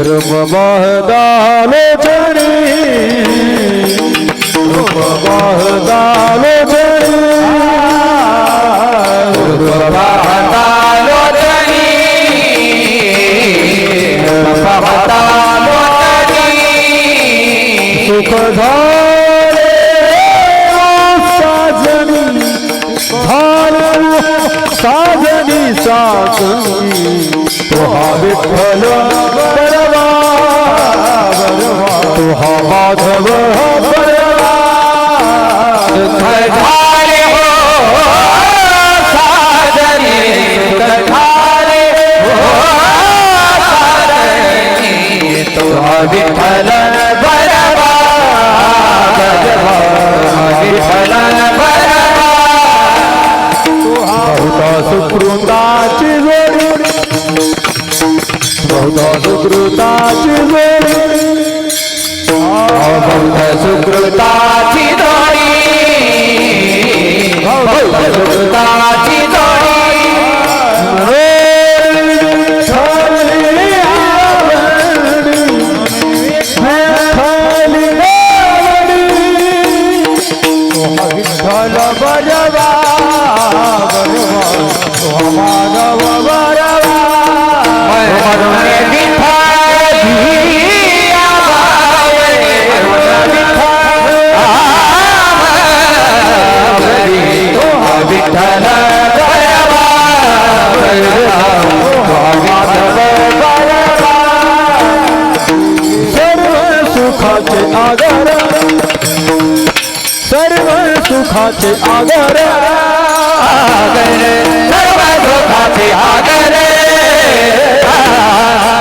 रूप बहदालो चढ़ी रूप बहदालो चढ़ी रूप बहदालो चढ़ी रूप बहदालो चढ़ी सुख धारे साजनी धारे साजनी साजनी तुहा विठ्ठल बरवा तुहा माधव बरवा धारे हो साजनी धारे हो साजनी तुहा विठ्ठल बरवा विठ्ठल बरवा बहुता सुकृताची जोडी बहुता सुकृताची जोडी बहुता सुकृताची जोडी बहुता सुकृताची जोडी विठ्ठल बरवा माधव बरवा विठ्ठल सर्व सुखाचे आगर सर्व सुखाचे आगर सर्व सुखाचे आगर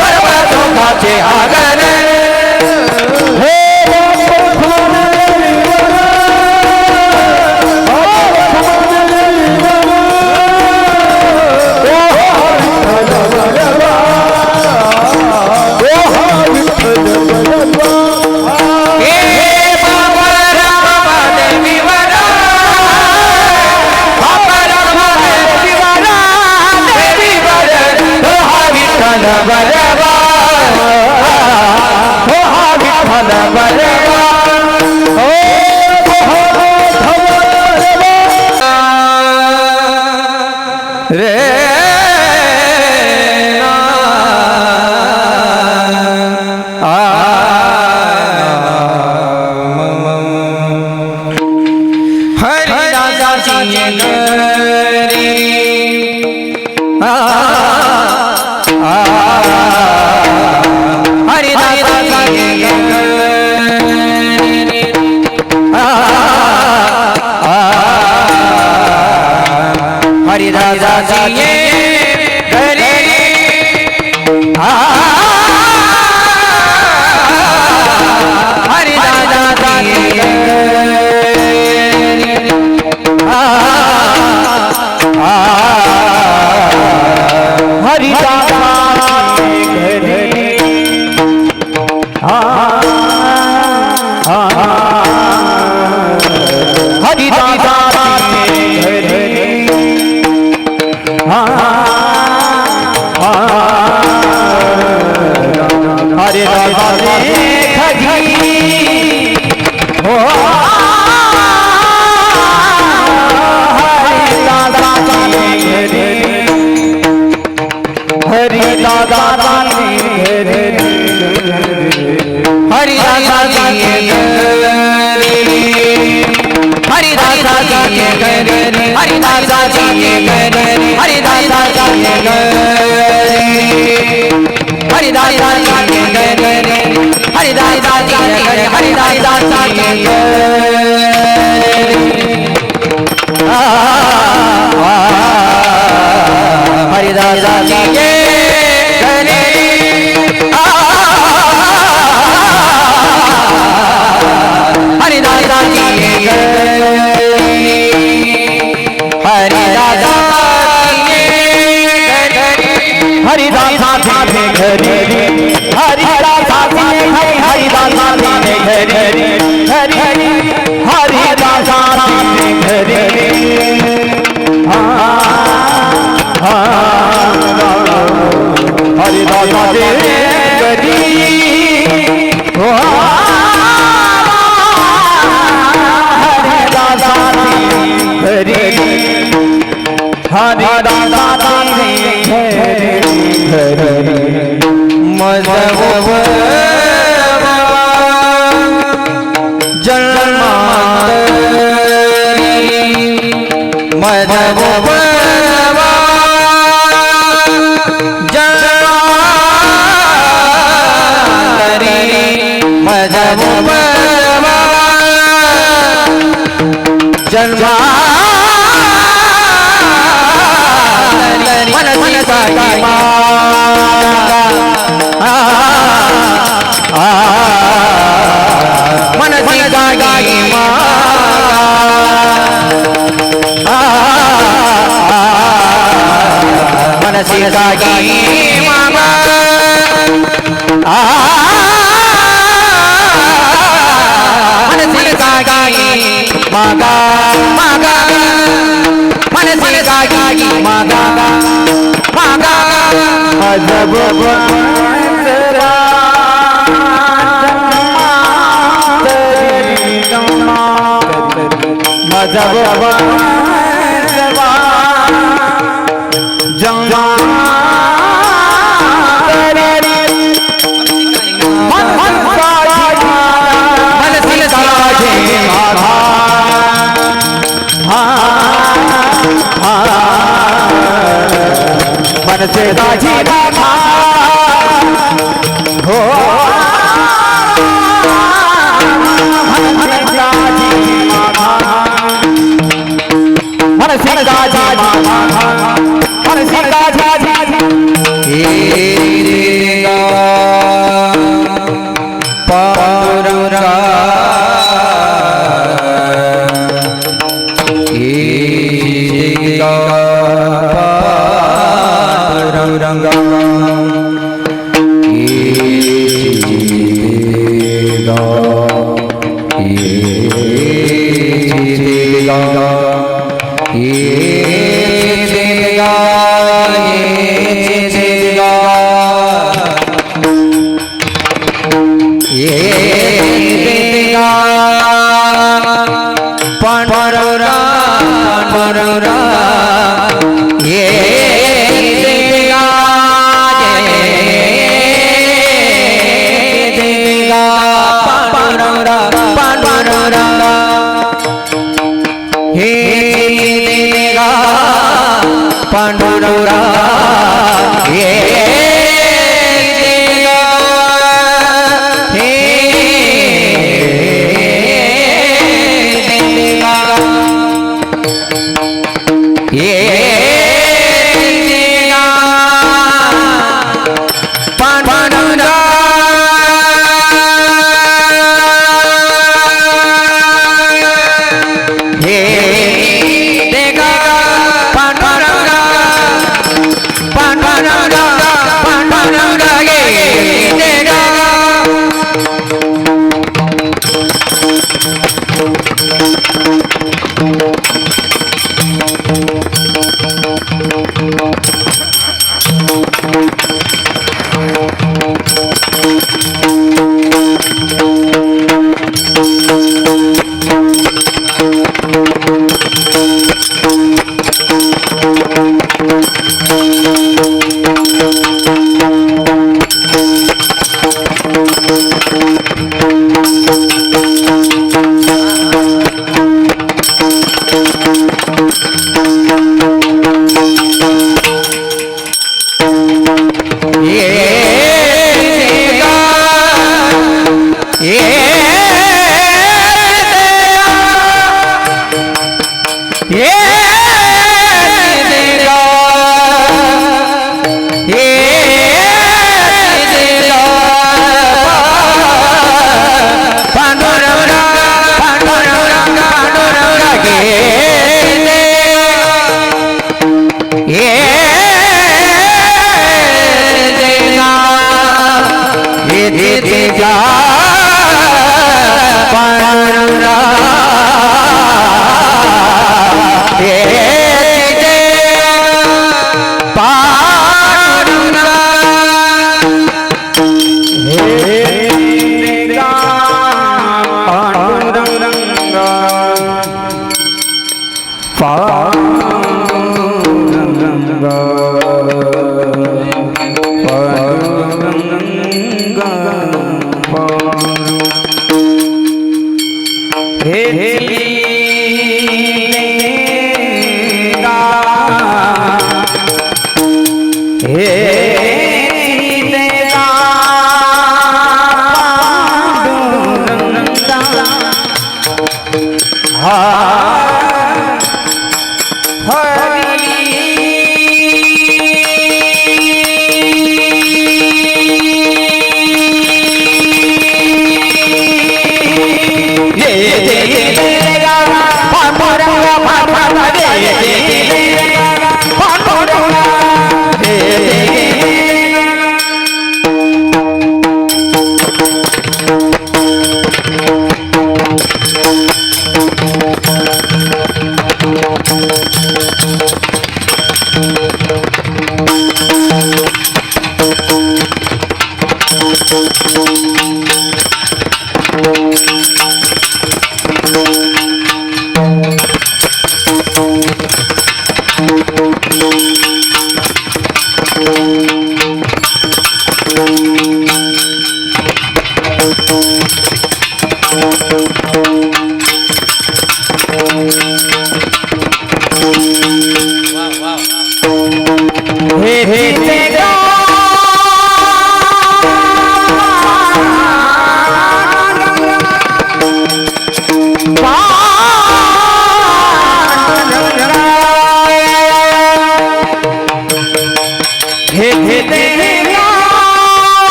सर्व सुखाचे आगर हे हरिदास मनसिकागी मागा मनसिकागी मागा मागा मनसिकागी मागा मागा अजब बंदरा मजब बंदरा जंगा मन से राजी बाबा हो मन से राजी बाबा मन से राजी बाबा मन से राजी हेरेगा पारंगा हेरेगा रंगा जीतेगा जीतेगा जीतेगा जीतेगा जीतेगा पांडुरंगा पांडुरंगा पांडुरंगा ये देगा हे देगा ये देगा पांडुरंगा हे देगा पांडुरंगा पांडुरंगा पांडुरंगा ये देगा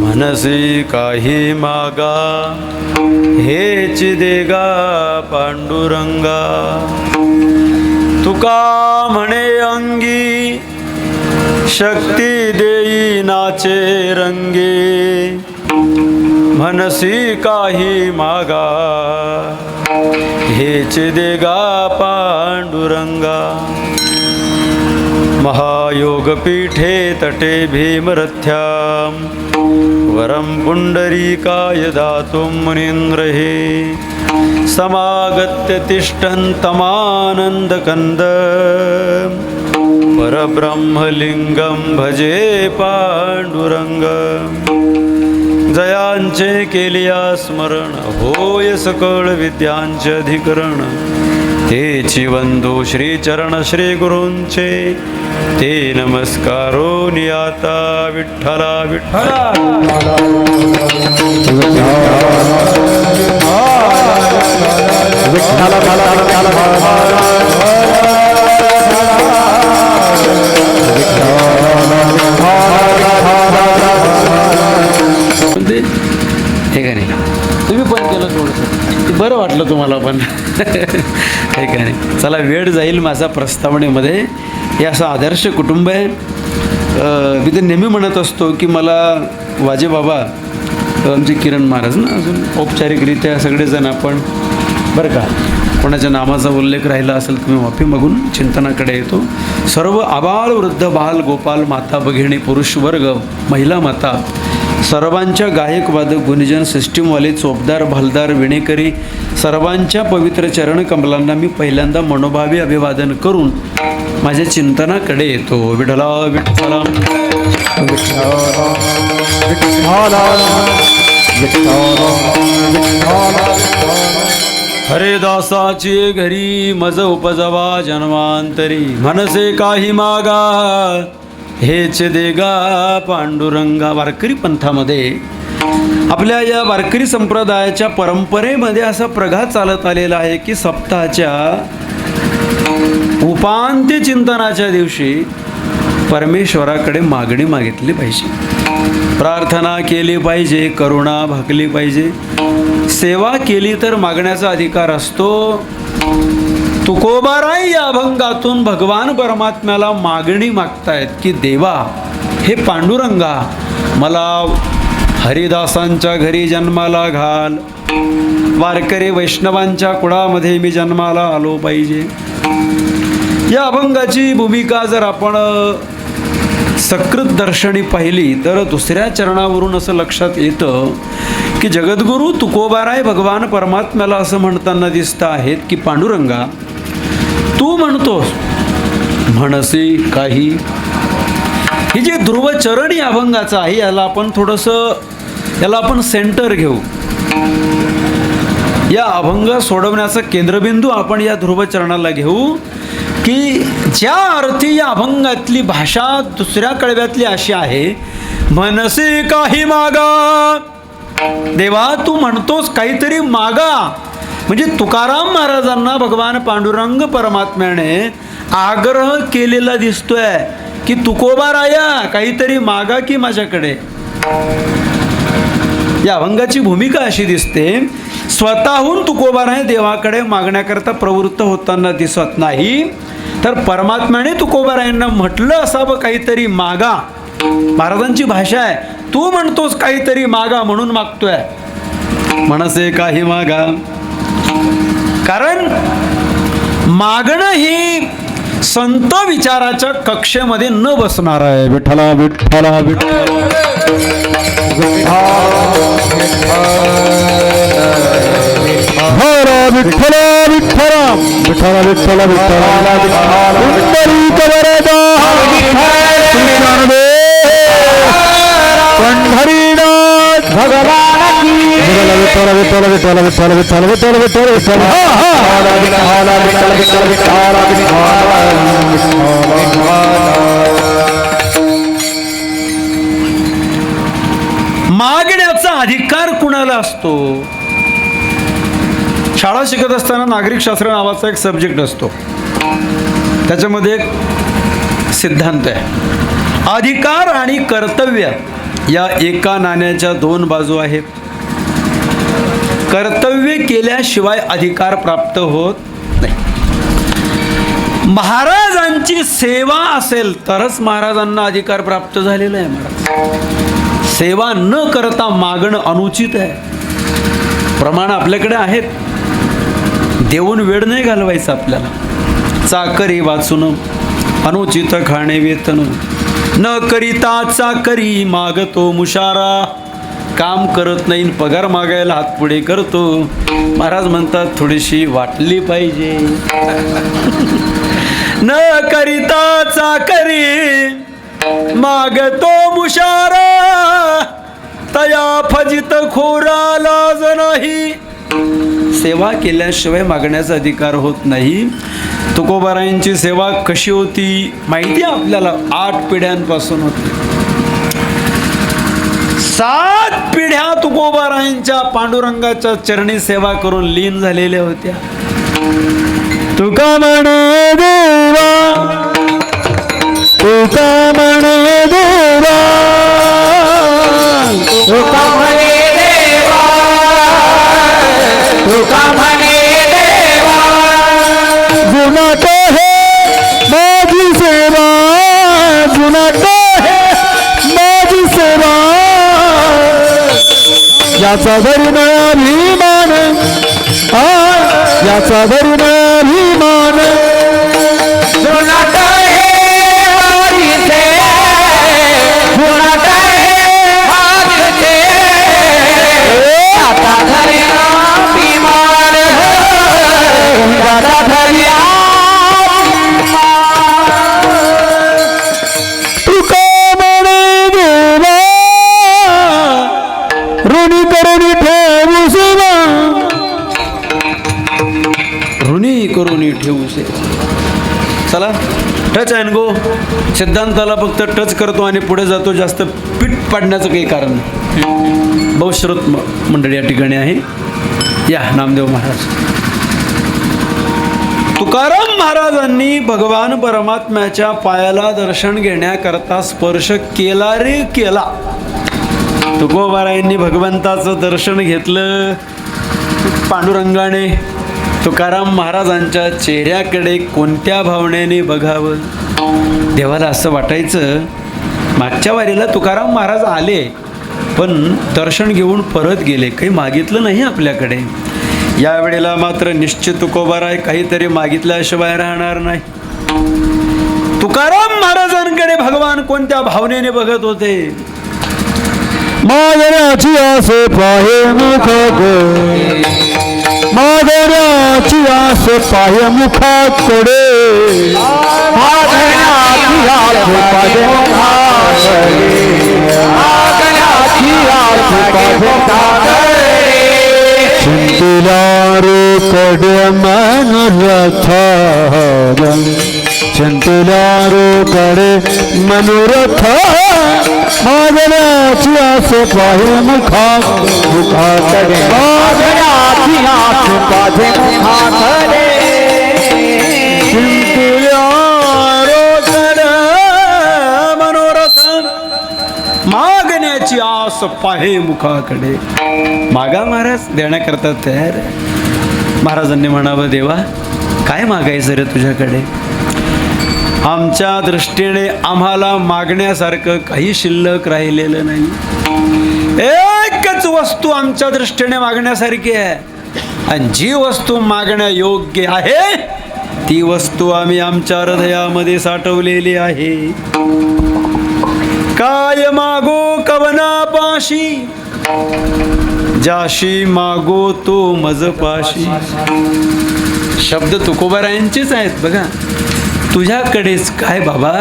मनसे काही मागा हेच देगा पांडुरंगा तुका म्हणे अंगी शक्ती देई नाचे रंगे मनसी काही मागा हेच देगा पांडुरंगा महायोगपीठे तटे भीमरथ्यां वरं पुंडरीकाय दातुं मुनीन्द्रहे समागत्य तिष्ठन्तमानन्दकन्द परब्रह्मलिङ्गं भजे पांडुरंगं जयांचे केलिया स्मरण होय सकळ विद्यांचे अधिकरण तेची वंदो श्रीचरण श्री गुरूंचे ते नमस्कारो नियाता विठ्ठला विठ्ठला हे का नाही तुम्ही पण केलं थोडंसं बरं वाटलं तुम्हाला पण हे का नाही. चला वेळ जाईल माझा प्रस्तावनेमध्ये. हे असं आदर्श कुटुंब आहे. मी ते नेहमी म्हणत असतो की मला वाजे बाबा आमचे किरण महाराज ना अजून औपचारिकरित्या सगळेजण आपण बरं का कोणाच्या नामाचा उल्लेख राहिला असेल तुम्ही माफी मागून चिंतनाकडे येतो. सर्व आबाल वृद्ध बाल गोपाल माता भगिनी पुरुष वर्ग महिला माता सर्वांच्या गायक वादक गुणजन सिस्टीमवाले चोपदार भालदार विणेकरी सर्वांच्या पवित्र चरण कमलांना मी पहिल्यांदा मनोभावे अभिवादन करून माझ्या चिंतनाकडे येतो. विठ्ठला विठ्ठला हरिदासाची घरी मज उपजवा जन्मांतरी मनसे काही मागा हेच देगा पांडुरंगा. वारकरी पंथामध्ये आपल्या या वारकरी संप्रदायाच्या परंपरेमध्ये असा प्रघात चालत आलेला आहे की सप्ताहाच्या उपांत्य चिंतनाच्या दिवशी परमेश्वराकडे मागणी मागितली पाहिजे, प्रार्थना केली पाहिजे, करुणा भाकली पाहिजे. सेवा केली तर मागण्याचा अधिकार असतो. तुकोबाराई या अभंगातून भगवान परमात्म्याला मागणी मागतायत की देवा हे पांडुरंगा मला हरिदासांच्या घरी जन्माला घाल, वारकरी वैष्णवांच्या कुळामध्ये मी जन्माला आलो पाहिजे. या अभंगाची भूमिका जर आपण सकृत दर्शनी पाहिली तर दुसऱ्या चरणावरून असं लक्षात येतं की जगद्गुरू तुकोबाराय भगवान परमात्म्याला असं म्हणताना दिसत आहेत की पांडुरंगा, तू म्हणतोस म्हणसे काही. ही जी ध्रुवचरणी अभंगाचं आहे याला आपण सेंटर घेऊ. या अभंग सोडवण्याचा केंद्रबिंदू आपण या ध्रुवचरणाला घेऊ की ज्या अर्थी या अभंगातली भाषा दुसऱ्या कळव्यातली अशी आहे, मनसे काही मागा. देवा तू म्हणतोस काहीतरी मागा. म्हणजे तुकाराम महाराजांना भगवान पांडुरंग परमात्म्याने आग्रह केलेला दिसतोय की तुकोबाराया काहीतरी मागा की माझ्याकडे. या अभंगाची भूमिका अशी दिसते, स्वतःहून तुकोबाराय देवाकडे मागण्याकरता प्रवृत्त होताना दिसत नाही, तर परमात्म्याने तुकोबारायांना म्हटलं असावं काहीतरी मागा. महाराजांची भाषा आहे, तू म्हणतोस काहीतरी मागा म्हणून मागतोय. म्हणसे काही मागा, कारण मागणं ही संत विचाराच्या कक्षेमध्ये न बसणार आहे. विठ्ठला विठ्ठला विठ्ठला विठ्ठला विठ्ठला विठ्ठला पंढरीनाथ भगवान विठ्ठला विठ्ठला विठ्ठला विठ्ठला विठ्ठला विठ्ठला विठ्ठला मागण्याचा अधिकार कुणाला असतो? शाळा शिकत असताना नागरिक शास्त्र नावाचा एक सब्जेक्ट असतो. त्याच्यामध्ये एक सिद्धांत आहे, अधिकार आणि कर्तव्य या एका नाण्याच्या दोन बाजू आहेत. कर्तव्य केल्याशिवाय अधिकार प्राप्त होत नाही. महाराजांची सेवा असेल तरच महाराजांना अधिकार प्राप्त झालेला आहे. महाराज सेवा न करता मागणं अनुचित आहे. प्रमाण आपल्याकडे आहेत, देऊन वेळ नाही घालवायचा आपल्याला. चाकरी वाचून अनुचित खाणे वेतन, न करिता चाकरी मागतो मुशारा. काम करत नाही पगार मागायला हात पुढे करतो. महाराज म्हणतात थोडीशी वाटली पाहिजे. न करिता चाकरी मागतो मुशारा, तया फजित खोरा लाज नाही. सेवा केल्याशिवाय मागण्याचा अधिकार होत नाही. तुकोबारायांची सेवा कशी होती माहिती आहे आपल्याला. 8 पिढ्यांपासून होती. 7 पिढ्या तुकोबारायांच्या पांडुरंगाच्या चरणी सेवा करून लीन झालेल्या होत्या. तुका म्हणे देवा, तुका म्हणे देवा, तुका म्हणे देवा, तुका म्हणे देवा, जुनाट हे माझी सेवा, जुनाट हे माझी सेवा, याचा धर्म अभिमान, याचा धर्म अभिमान, जुनाट हे माझी सेवा, जुनाट हे माझी सेवा, याचा धर्म अभिमान, याचा धर्म ठेवू सेवा. चला टच अँड गो. सिद्धांताला फक्त टच करतो आणि पुढे जातो. जास्त पीठ पाडण्याचं काही कारण नाही. बहुश्रुत मंडळी या ठिकाणी आहे. या नामदेव महाराज. तुकाराम महाराजांनी भगवान परमात्म्याच्या पायाला दर्शन घेण्याकरता स्पर्श केला रे केला. तुकोबारायांनी भगवंताचं दर्शन घेतलं. पांडुरंगाने तुकाराम महाराजांच्या चेहऱ्याकडे कोणत्या भावनेने बघावं. देवाला असं वाटायचं. मागच्या वारीला तुकाराम महाराज आले पण दर्शन घेऊन परत गेले, काही मागितलं नाही आपल्याकडे. यावेळेला मात्र निश्चित तुकोबाराय काहीतरी मागितल्याशिवाय राहणार नाही. तुकाराम तुकाराम महाराजांकडे भगवान कोणत्या भावनेने बघत होते? मागण्याची आस पाहे मुखाकडे, मागण्याची आस पाहे मुखाकडे, मागण्याची आस पाहे मुखाकडे, मागण्याची आस पाहे मुखाकडे, चिंतिला रोकडे मनोरथ, चिंतिला रोकडे मनोरथ, मागण्याची आस पाहे मुखाकडे, मागण्याची आस पाहे मुखाकडे, चिंतिल्या रोकडे मनोरथ, मागण्याची आस पाहे मुखाकडे. मागा महाराज, देण्याकरता तयार. महाराजांनी म्हणावं, देवा काय मागायचं रे तुझ्याकडे? आमच्या दृष्टीने आम्हाला मागण्यासारखं काही शिल्लक राहिलेलं नाही. एकच वस्तू आमच्या दृष्टीने मागण्यासारखी आहे, आणि जी वस्तू मागण्या योग्य आहे ती वस्तू आम्ही आमच्या हृदयामध्ये साठवलेली आहे. काय मागो कवनापाशी, जाशी मागो तो मजपाशी. शब्द तुकोबारायांचेच आहेत बघा. तुझ्याकडेच काय बाबा,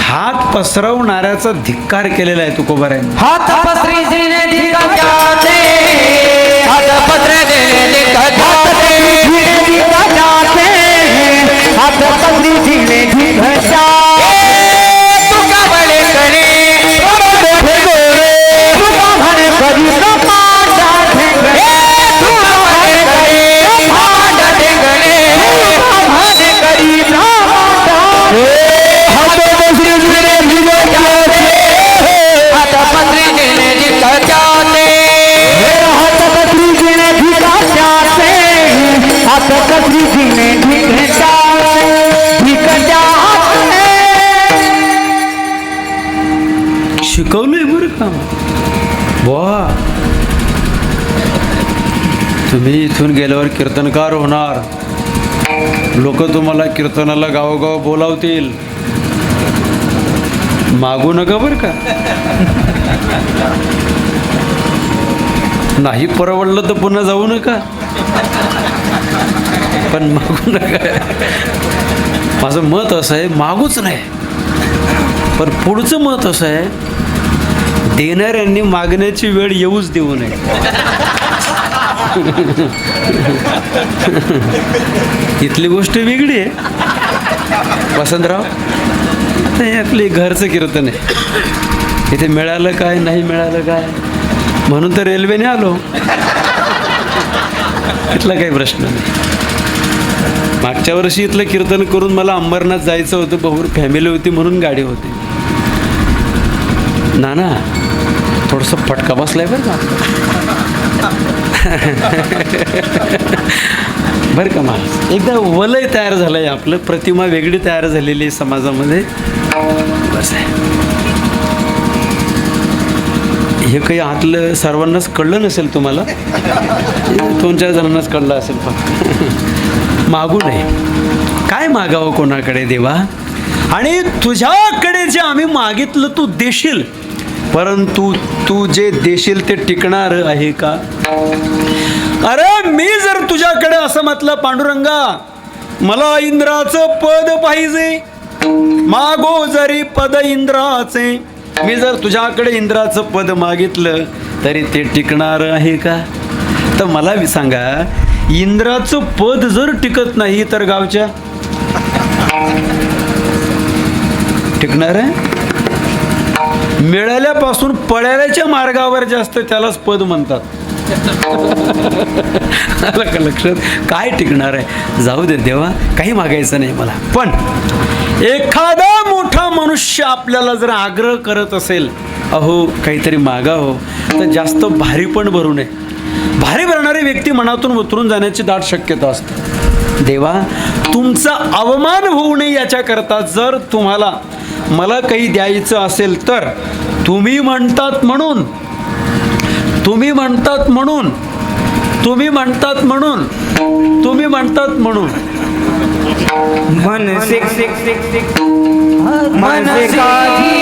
हात पसरवणाऱ्याचा धिक्कार केलेला आहे तुकोबारायांनी. हात पसरी जिने धिक्काचे, हात पसरी जिने धिक्काचे, हात पसरी जिने धिक्काचे, तुका बळे करे तुका म्हणे कधी प्रमाणा ठेंगणे, तुका म्हणे करे प्रमाणा ठेंगणे, तुका म्हणे कधी प्रमाणा. हात पसरी जिने धिक्काचे, हात पसरी जिने धिक्काचे, हात पसरी जिने धिक्काचे, हात पसरी जिने धिक्काचे, धिक्काचे. शिकवलंय बरं का वा. तुम्ही इथून गेल्यावर कीर्तनकार होणार, लोक तुम्हाला कीर्तनाला गावोगाव बोलावतील. मागू नका बरं का. नाही परवडलं तर पुन्हा जाऊ नका, पण मागू नका. माझं मत असं आहे, मागूच नाही. पण पुढचं मत असं आहे, देणाऱ्यांनी मागण्याची वेळ येऊच देऊ नये. इथली गोष्ट वेगळी आहे वसंतराव. आता हे आपले घरचं कीर्तन आहे, इथे मिळालं काय नाही मिळालं काय म्हणून तर रेल्वेने आलो. इथला काही प्रश्न नाही. मागच्या वर्षी इथलं कीर्तन करून मला अंबरनाथ जायचं होतं, बहुर फॅमिली होती म्हणून गाडी होती. ना थोडंसं फटका बसलाय बरं का. बरं का मा, एकदा वलय तयार झालं आहे आपलं, प्रतिमा वेगळी तयार झालेली आहे समाजामध्ये. बस आहे हे, काही आतलं सर्वांनाच कळलं नसेल, तुम्हाला 2-4 जणांनाच कळलं असेल. फक्त मागू नये. काय मागावं कोणाकडे देवा? आणि तुझ्याकडे जे आम्ही मागितलं तू देशील, परंतु तू जे देशील ते टिकणार आहे का? अरे मी जर तुझ्याकडे असं म्हटलं, पांडुरंगा मला इंद्राचं पद पाहिजे, मागो जरी पद इंद्राचे, मी जर तुझ्याकडे इंद्राचं पद मागितलं तरी ते टिकणार आहे का? तर मला सांगा, इंद्राचं पद जर टिकत नाही तर गावच्या टिकणार आहे? मिळाल्यापासून पळाल्याच्या मार्गावर जास्त त्यालाच पद म्हणतात. आलं का लक्षात? काय टिकणार आहे? जाऊ दे देवा, काही मागायचं नाही मला. पण एखादा मोठा मनुष्य आपल्याला जर आग्रह करत असेल, अहो काहीतरी मागा हो, तर जास्त भारी पण भरू नये. भारी भरणारी व्यक्ती मनातून उतरून जाण्याची दाट शक्यता असते. देवा तुमचा अवमान होऊ नये याच्याकरता जर तुम्हाला मला काही द्यायचं असेल तर तुम्ही म्हणतात म्हणून तुम्ही म्हणतात म्हणून तुम्ही म्हणतात म्हणून तुम्ही म्हणतात म्हणून मन मनसे काठी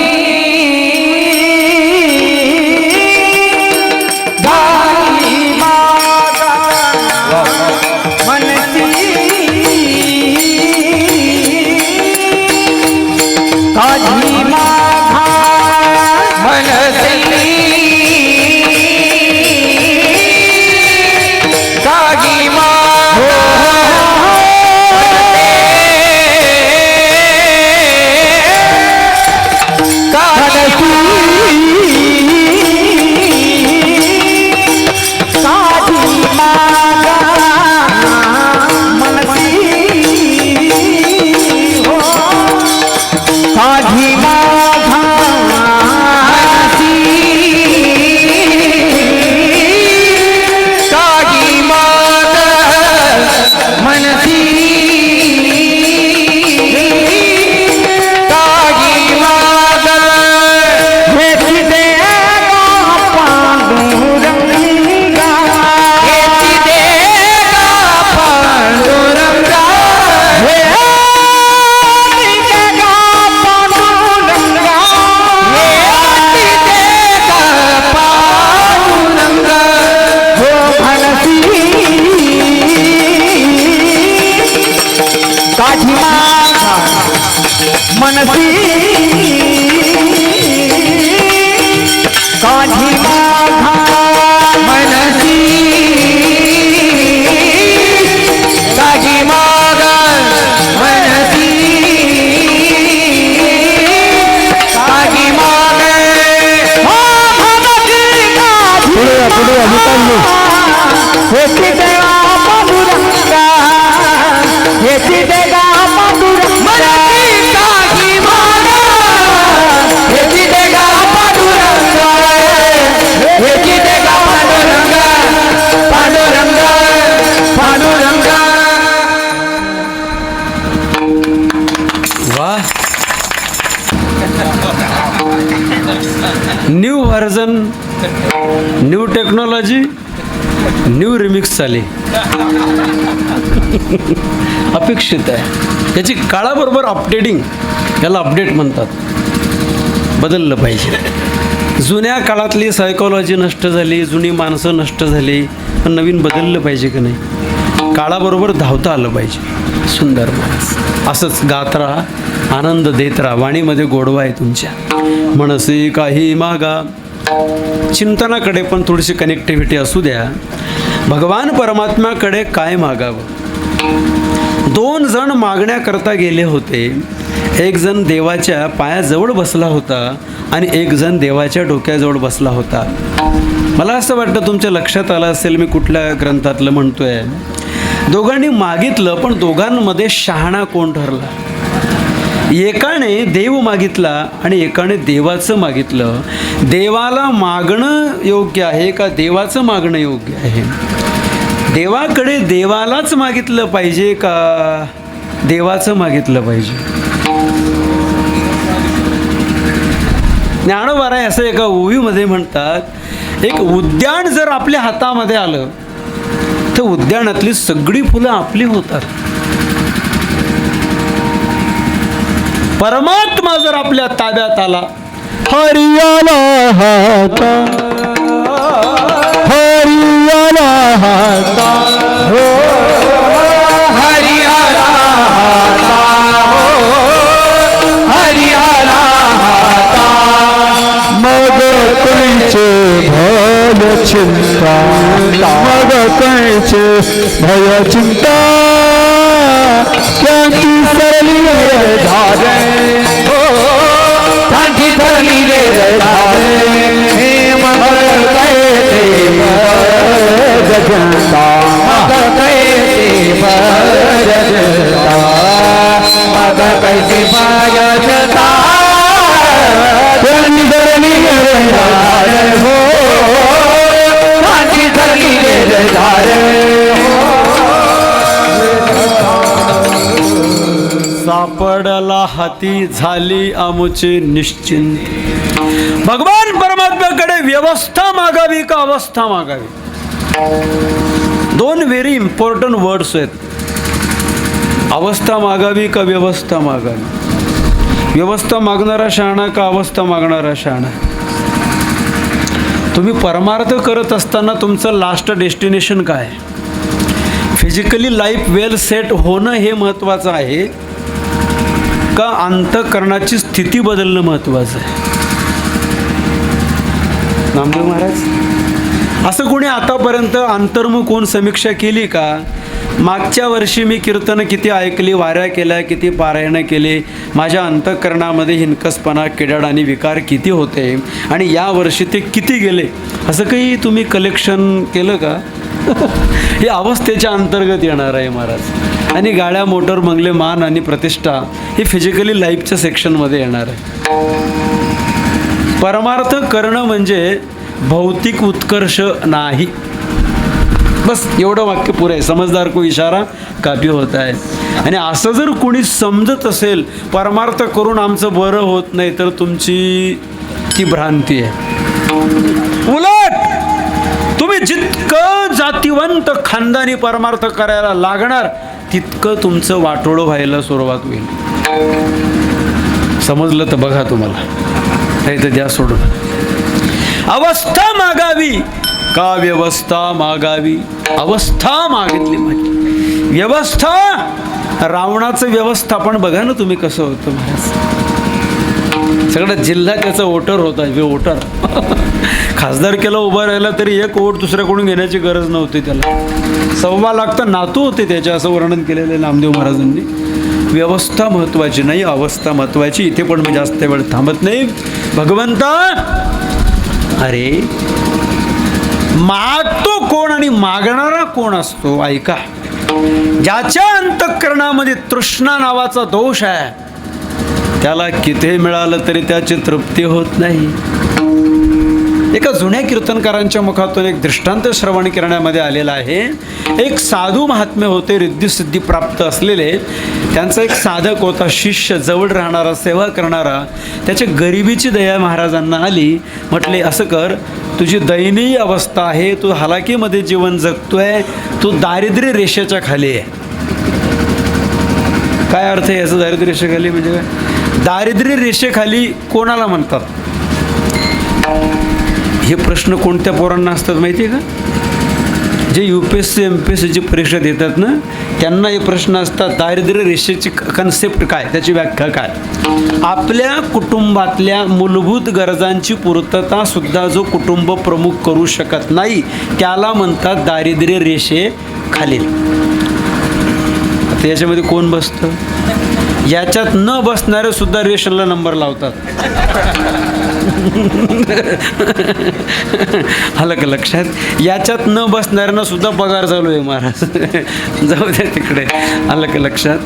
गाई मागा मनसी काठी मागा मनसी काठी मागा मनसी काठी माघा मनसी काठी माघा मनसी काठी माघे पुढे हेची देवा पांडुरंगा हेची देवा पांडुरंगा new version, new technology, new remix झाली. अपेक्षित आहे याची काळाबरोबर अपडेटिंग, याला अपडेट म्हणतात. बदललं पाहिजे. जुन्या काळातली सायकोलॉजी नष्ट झाली, जुनी माणसं नष्ट झाली, पण नवीन बदललं पाहिजे की नाही. काळाबरोबर धावता आलं पाहिजे. सुंदर माणूस असंच गात राहा, आनंद देत राहा. वाणीमध्ये गोडवा आहे तुमच्या. मनसे काही मागा, चिंतनाकडे पण थोडीशी कनेक्टिव्हिटी असू द्या. भगवान परमात्म्याकडे काय मागावं. 2 जण मागण्याकरता गेले होते. एक जण देवाच्या पायाजवळ बसला होता आणि एक जण देवाच्या डोक्याजवळ बसला होता. मला असं वाटतं तुमच्या लक्षात आलं असेल मी कुठल्या ग्रंथातलं म्हणतोय. दोघांनी मागितलं, पण दोघांमध्ये शहाणा कोण ठरला. एकाने देव मागितला आणि एकाने देवाचं मागितलं. देवाला मागणं योग्य आहे का देवाचं मागणं योग्य आहे. देवाकडे देवालाच मागितलं पाहिजे का देवाचं मागितलं पाहिजे. ज्ञानोबाराय असं एका ओवीमध्ये म्हणतात, एक उद्यान जर आपल्या हातामध्ये आलं तर उद्यानातली सगळी फुलं आपली होतात. परमात्मा जर आपल्या ताब्यात आला, हरियाला हाता हरियाला हाता हो हरियाला हाता हो हरियाला हाता मग कैचे भय चिंता मग कैचे भय चिंता क्यांती सरली धारे हो क्यांती सरली धारे हे मग कैसे भजता मग कैसे भजता मग कैसे भजता क्यांती सरली धारे हो क्यांती सरली धारे सापडला हाती झाली आमुचे निश्चिंत. भगवान परमात्म्याकडे व्यवस्था मागावी का अवस्था मागावी. 2 व्हेरी इम्पॉर्टंट वर्ड्स आहेत. अवस्था मागावी का व्यवस्था मागावी. व्यवस्था मागणारा शहाणा का अवस्था मागणारा शहाणा? तुम्ही परमार्थ करत असताना तुमचं लास्ट डेस्टिनेशन काय? फिजिकली लाईफ वेल सेट होणं हे महत्त्वाचं आहे का अंतःकरणाची स्थिती बदलणं महत्त्वाचं आहे? नामदेव महाराज, असं कोणी आतापर्यंत अंतर्मुख होऊन समीक्षा केली का? मागच्या वर्षी मी कीर्तनं किती ऐकली, वाऱ्या केल्या, किती पारायणं केली, माझ्या अंतःकरणामध्ये हिनकसपणा, किडाड आणि विकार किती होते आणि या वर्षी ते किती गेले, असं काही तुम्ही कलेक्शन केलं का? हे अवस्थेच्या अंतर्गत येणार आहे महाराज. आणि गाड्या, मोटर, बंगले, मान आणि प्रतिष्ठा हे फिजिकली लाईफच्या सेक्शनमध्ये येणार आहे. परमार्थ करणं म्हणजे भौतिक उत्कर्ष नाही. बस एवढं वाक्य पुरे आहे. समजदार को इशारा काफी होत आहे. आणि असं जर कोणी समजत असेल परमार्थ करून आमचं बरं होत नाही, तर तुमची ती भ्रांती आहे. उलट तुम्ही जितकं जातीवंत खानदानी परमार्थ करायला लागणार तितकं तुमचं वाटोळं व्हायला सुरुवात होईल. समजलं तर बघा, तुम्हाला नाही तर द्या सोडून. अवस्था मागावी का व्यवस्था मागावी? अवस्था मागितली माझी. व्यवस्था, रावणाचं व्यवस्थापन बघा ना तुम्ही कसं होतं महाराज. सगळा जिल्हा त्याचा वोटर होता, वोटर. खासदार केला उभा राहिला तरी एक वोट दुसऱ्याकडून घेण्याची गरज नव्हती त्याला. 1.25 लाख तर नातू होते त्याच्या, असं वर्णन केलेलं आहे नामदेव महाराजांनी. व्यवस्था महत्त्वाची नाही, अवस्था महत्त्वाची. इथे पण मी जास्त वेळ थांबत नाही. भगवंता, अरे मागतो कोण आणि मागणारा कोण असतो? ऐका, ज्याच्या अंतःकरणामध्ये तृष्णा नावाचा दोष आहे त्याला किती मिळालं तरी त्याची तृप्ती होत नाही. एका जुन्या कीर्तनकारांच्या मुखातून एक दृष्टांत श्रवण करण्यामध्ये आलेला आहे. एक साधू महात्मे होते, रिद्धिसिद्धी प्राप्त असलेले. त्यांचा एक साधक होता, शिष्य, जवळ राहणारा, सेवा करणारा. त्याच्या गरिबीची दया महाराजांना आली. म्हटले, असं कर, तुझी दयनीय अवस्था आहे, तू हलाखीमध्ये जीवन जगतोय, तू दारिद्र्य रेषेच्या खाली आहे. काय अर्थ आहे याचं? दारिद्र्य रेषेखाली म्हणजे काय? दारिद्र्य रेषेखाली कोणाला म्हणतात? हे प्रश्न कोणत्या पोरांना असतात माहिती आहे का? जे UPSC MPSCची परीक्षा देतात ना, त्यांना हे प्रश्न असतात. दारिद्र्य रेषेची कन्सेप्ट काय, त्याची व्याख्या काय? आपल्या कुटुंबातल्या मूलभूत गरजांची पूर्तता सुद्धा जो कुटुंब प्रमुख करू शकत नाही त्याला म्हणतात दारिद्र्य रेषेखालील. आता याच्यामध्ये कोण बसतं? याच्यात न बसणारे सुद्धा रेशनला नंबर लावतात. आलं का लक्षात? याच्यात न बसणाऱ्यांना सुद्धा पगार चालू आहे महाराज. जाऊ द्या तिकडे. आलं का लक्षात?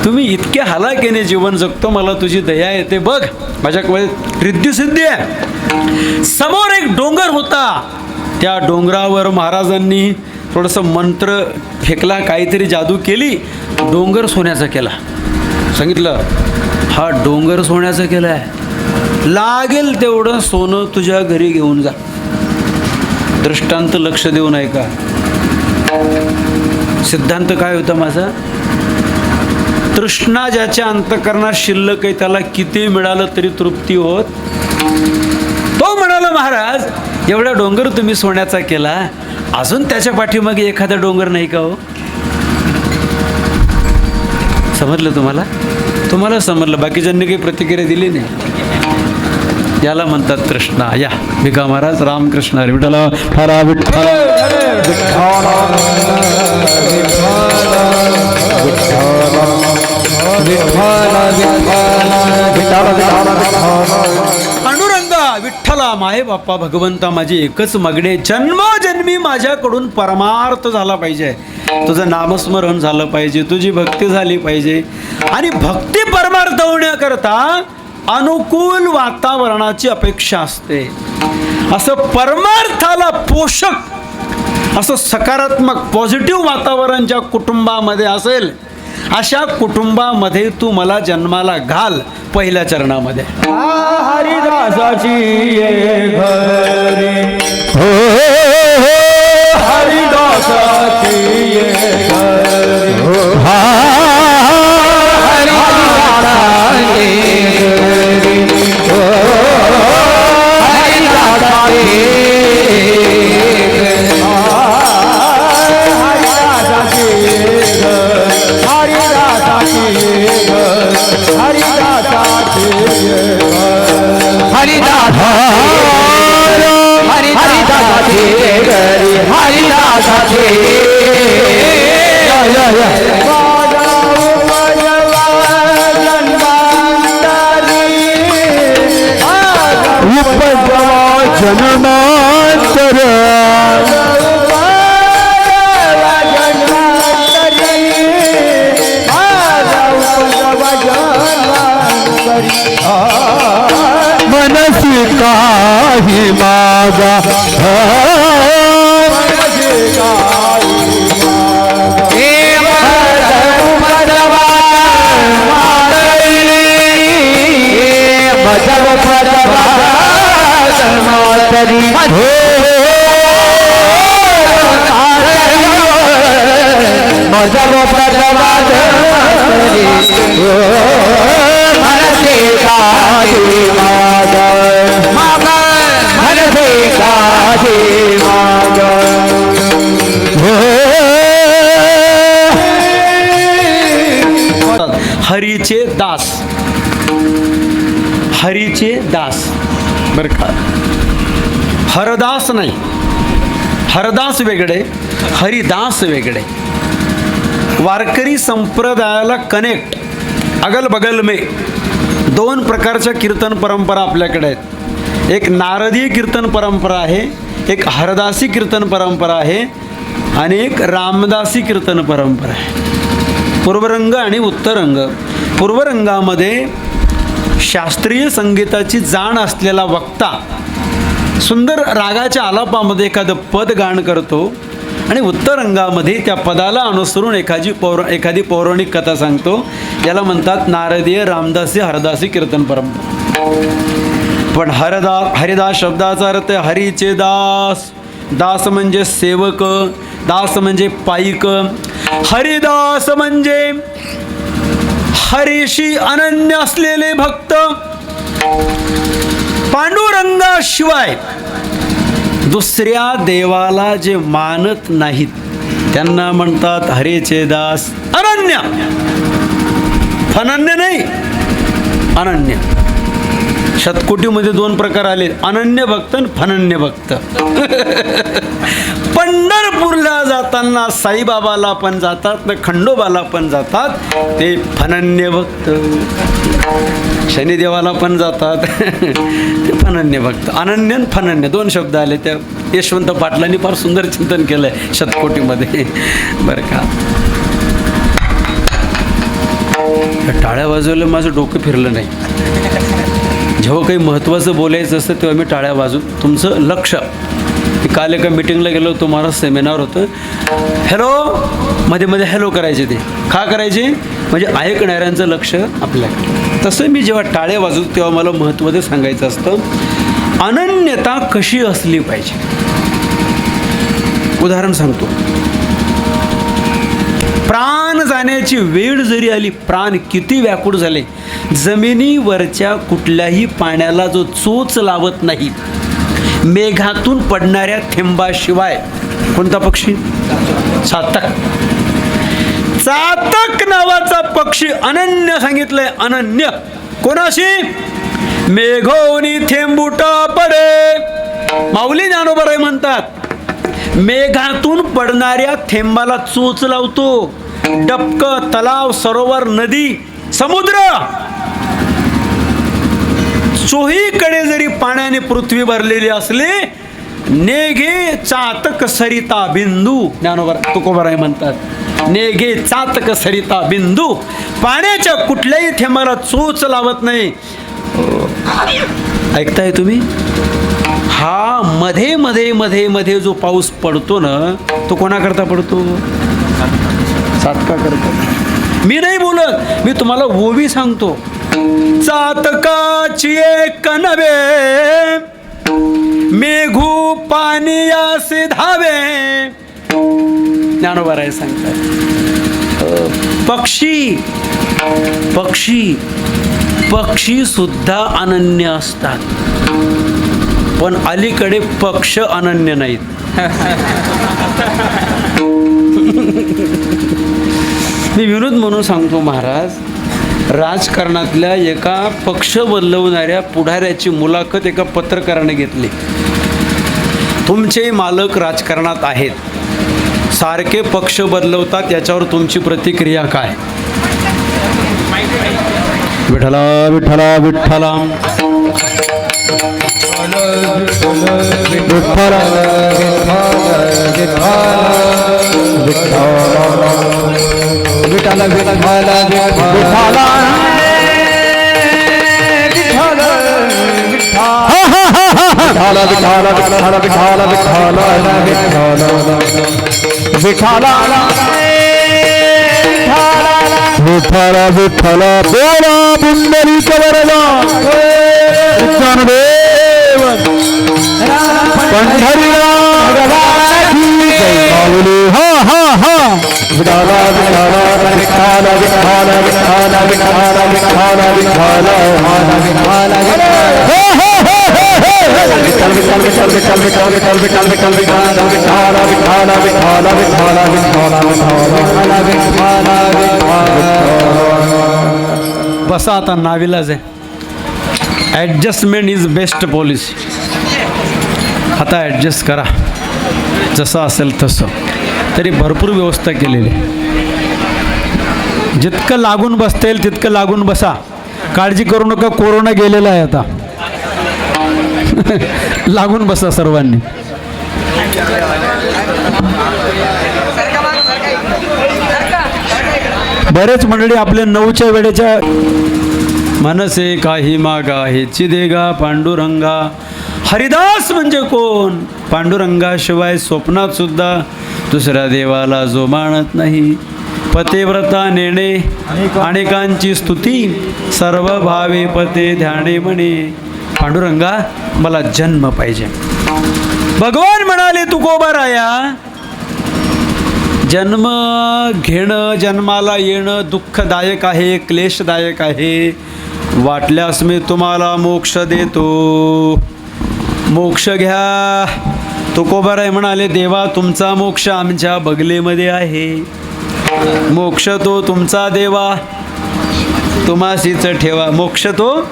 तुम्ही इतक्या हलाखीने जीवन जगतो, मला तुझी दया येते बघ. माझ्याकडे रिद्धिसिद्धी आहे. समोर एक डोंगर होता. त्या डोंगरावर महाराजांनी थोडंसं मंत्र फेकला, काहीतरी जादू केली, डोंगर सोन्याचा केला. सांगितलं, हा डोंगर सोन्याचा केला आहे, लागेल तेवढं सोनं तुझ्या घरी घेऊन जा. दृष्टांत लक्ष देऊन ऐका. सिद्धांत काय होता माझा? तृष्णा ज्याच्या अंतःकरणात शिल्लक आहे त्याला किती मिळालं तरी तृप्ती होत. तो म्हणाला, महाराज एवढा डोंगर तुम्ही सोन्याचा केला, अजून त्याच्या पाठीमागे एखादा डोंगर नाही का हो? समजलं तुम्हाला? तुम्हाला समजलं, बाकीच्यांनी काही प्रतिक्रिया दिली नाही. याला म्हणतात तृष्णा. या भिका महाराज, रामकृष्ण हरी विठ्ठल. हरा विठ्ठल अनुरंगा विठ्ठला, माये बाप्पा भगवंता, माझी एकच मागणी, जन्मोजन्मी माझ्याकडून परमार्थ झाला पाहिजे, तुझं नामस्मरण झालं पाहिजे, तुझी भक्ती झाली पाहिजे. आणि भक्ती परमार्थ होण्याकरता अनुकूल वातावरणाची अपेक्षा असते. असं परमार्थाला पोषक असं सकारात्मक पॉझिटिव्ह वातावरण ज्या कुटुंबामध्ये असेल अशा कुटुंबामध्ये तू मला जन्माला घाल. पहिल्या चरणामध्ये हरिदासाची घरी हो, हरिदासाची घरी हो, हरिदासाची घरी हरिदासाचे उपजवा जन्मांतर मनसी काही मागा हरीचे दास, हरीचे दास बरं का. हरदास नाही, हरदास वेगळे, हरिदास वेगळे. वारकरी संप्रदायाला कनेक्ट अगल बगल में दोन प्रकारच्या कीर्तन परंपरा आपल्याकडे आहेत. एक नारदीय कीर्तन परंपरा आहे, एक हरदासी कीर्तन परंपरा आहे आणि एक रामदासी कीर्तन परंपरा आहे. पूर्वरंग आणि उत्तरंग. पूर्वरंगामध्ये शास्त्रीय संगीताची जाण असलेला वक्ता सुंदर रागाच्या आलापामध्ये एखादं पद गाण करतो आणि उत्तरंगामध्ये त्या पदाला अनुसरून एखादी पौराणिक कथा सांगतो. याला म्हणतात नारदीय, रामदासी, हरदासी कीर्तन परंपरा. पण हरिदास शब्दाचा अर्थ हरीचे दास. दास म्हणजे सेवक, दास म्हणजे पाईक. हरिदास म्हणजे हरीशी अनन्य असलेले भक्त. पांडुरंगाशिवाय दुसऱ्या देवाला जे मानत नाहीत त्यांना म्हणतात हरीचे दास. अनन्य, अनन्य नाही, अनन्य. शतकोटीमध्ये दोन प्रकार आले, अनन्य भक्त आणि फनन्य भक्त. पंढरपूरला जाताना साईबाबाला पण जातात ना खंडोबाला पण जातात ते फनन्य भक्त. शनिदेवाला पण जातात ते फनन्य भक्त. अनन्य आणि फनन्य दोन शब्द आले. त्या यशवंत पाटलांनी फार सुंदर चिंतन केलं आहे शतकोटीमध्ये बरं का. टाळ्या वाजवलं माझं डोकं फिरलं नाही. जेव्हा काही महत्त्वाचं बोलायचं असतं तेव्हा मी टाळ्या वाजवून तुमचं लक्ष. मी काल एका मिटिंगला गेलो होतो, मला सेमिनार होतं. हॅलो मध्ये मध्ये हॅलो करायचे. ते का करायचे म्हणजे ऐकणाऱ्यांचं लक्ष आपल्याकडे. तसं मी जेव्हा टाळ्या वाजवतो तेव्हा मला महत्त्वाचं सांगायचं असतं अनन्यता कशी असली पाहिजे. उदाहरण सांगतो. प्राण जाण्याची वेळ जरी आली, प्राण किती व्याकुळ झाले, जमिनीवरच्या कुठल्याही पाण्याला जो चोच लावत नाही, मेघातून पडणाऱ्या थेंबाशिवाय. कोणता पक्षी? चातक. चातक नावाचा पक्षी अनन्य सांगितलंय. अनन्य कोणाशी? मेघोनी थेंबुट पडे. माऊली ज्ञानोबा म्हणतात मेघातून पडणाऱ्या थेंबाला चोच लावतो. डबक, तलाव, सरोवर, नदी, समुद्र चोहीकडे जरी पाण्याने पृथ्वी भरलेली असली, नेघे चातक सरिता बिंदू. ज्ञानोबा तुकोबाराय म्हणतात नेघे चातक सरिता बिंदू. पाण्याच्या कुठल्याही थेंबाला चोच लावत नाही. ऐकताय तुम्ही? हा मध्ये मध्ये मध्ये मध्ये जो पाऊस पडतो ना, तो कोणाकरता पडतो? चातका करतो. मी नाही बोलत, मी तुम्हाला ओवी सांगतो. चातकाची एक नवे, मेघू पानियासी धावे. ज्ञानोबा सांगतात पक्षी पक्षी पक्षी सुद्धा अनन्य असतात, पण अलीकडे पक्ष अनन्य नाहीत. मी विनोद म्हणून सांगतो महाराज, राजकारणातल्या एका पक्ष बदलवणाऱ्या पुढाऱ्याची मुलाखत एका पत्रकाराने घेतली. तुमचे मालक राजकारणात आहेत, सारखे पक्ष बदलवतात, याच्यावर तुमची प्रतिक्रिया काय? विठ्ठला विठ्ठला विठ्ठला विठ्ठल विठ्ठल बोला पुंडलिक वरदा ज्ञानदेव पंढरीला माऊली हा हा हा विठाला विठाला विठाला विठाला विठाला विठाला विठाला विठाला विठ्ठल विठ्ठल विठ्ठल विठ्ठल विठ्ठल विठ्ठल विठ्ठल विठ्ठल विठाला विठाला विठाला विठाला विठाला विठाला बसा आता, नाविलाज आहे. Adjustment is best policy. आता ॲडजस्ट करा, जसं असेल तसं. तरी भरपूर व्यवस्था केलेली आहे. जितकं लागून बसता येईल तितकं लागून बसा. काळजी करू नका, कोरोना गेलेला आहे आता. लागून बसा सर्वांनी. बरेच मंडळी आपल्या 9च्या वेळेच्या मनसे काही मागा हेची देगा पांडुरंगा. हरिदास म्हणजे कोण? पांडुरंगाशिवाय स्वप्नात सुद्धा दुसऱ्या देवाला जो मानत नाही. पतिव्रता नेणे अनेकांची स्तुती, सर्व भावे पते ध्याने म्हणे. पांडुरंगा मला जन्म पाहिजे. भगवान म्हणाले तुकोबाराया, जन्म घेणं, जन्माला येणं दुःखदायक आहे, क्लेशदायक आहे. वाटल्यास मी तुम्हाला मोक्ष देतो, मोक्ष घ्या. तुकोबाराय म्हणाले, देवा तुमचा मोक्ष आमच्या बगलेमध्ये आहे. मोक्ष तो तुमचा देवा तुम्हासीच ठेवा. मोक्ष तो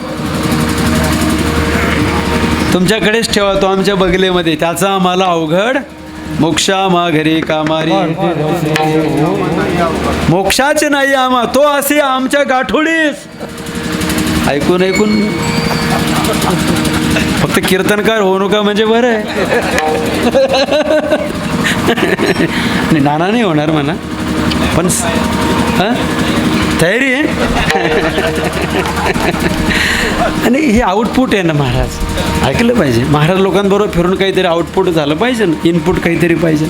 तुमच्याकडेच ठेवा, तो आमच्या बगलेमध्ये. त्याचा आम्हाला अवघड मोक्षा माघरी कामारी. मोक्षाचे नाही आम्हा, तो असे आमच्या गाठोडीस. ऐकून ऐकून फक्त कीर्तनकार होऊ नका म्हणजे बरं आहे. नाना नाही होणार म्हणा, पण तयारी आहे. आणि हे आउटपुट आहे ना महाराज, ऐकलं पाहिजे. महाराज लोकांबरोबर फिरून काहीतरी आउटपुट झालं पाहिजे ना, इनपुट काहीतरी पाहिजे.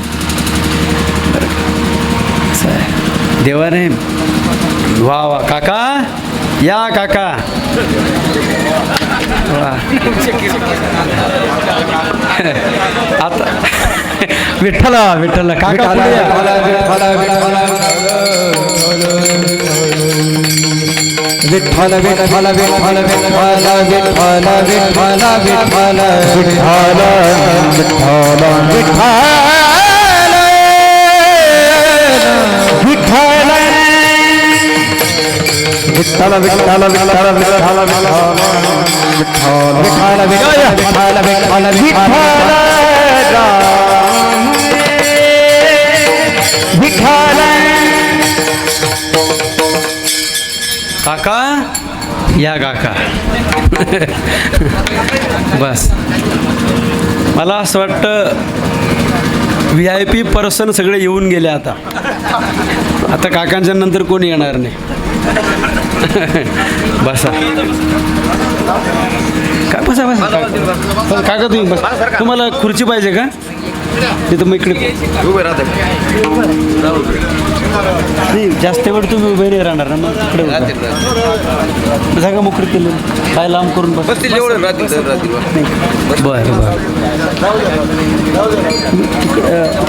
देवाने वा वा. काका या, काका वा. आता विठ्ठला विठ्ठला काका पुढे या. विठ्ठल विठ्ठल विठ्ठल विठ्ठल विठ्ठल विठ्ठल विठ्ठल विठ्ठल विठ्ठल विठ्ठल विठ्ठल विठ्ठल विठ्ठल विठ्ठल विठ्ठल विठ्ठल विठ्ठल विठ्ठल काका या, काका. बस मला असं वाटतं VIP पर्सन सगळे येऊन गेले. आता काकांच्या नंतर कोणी येणार नाही. बसा काय, बसा बसा काका तुम्ही बस. तुम्हाला खुर्ची पाहिजे का? तिथं मग इकडे उभे राहते. नाही जास्त वेळ तुम्ही उभे नाही राहणार ना, मग इकडे जागा मोकळी केली, काय लांब करून बस. बरं बरं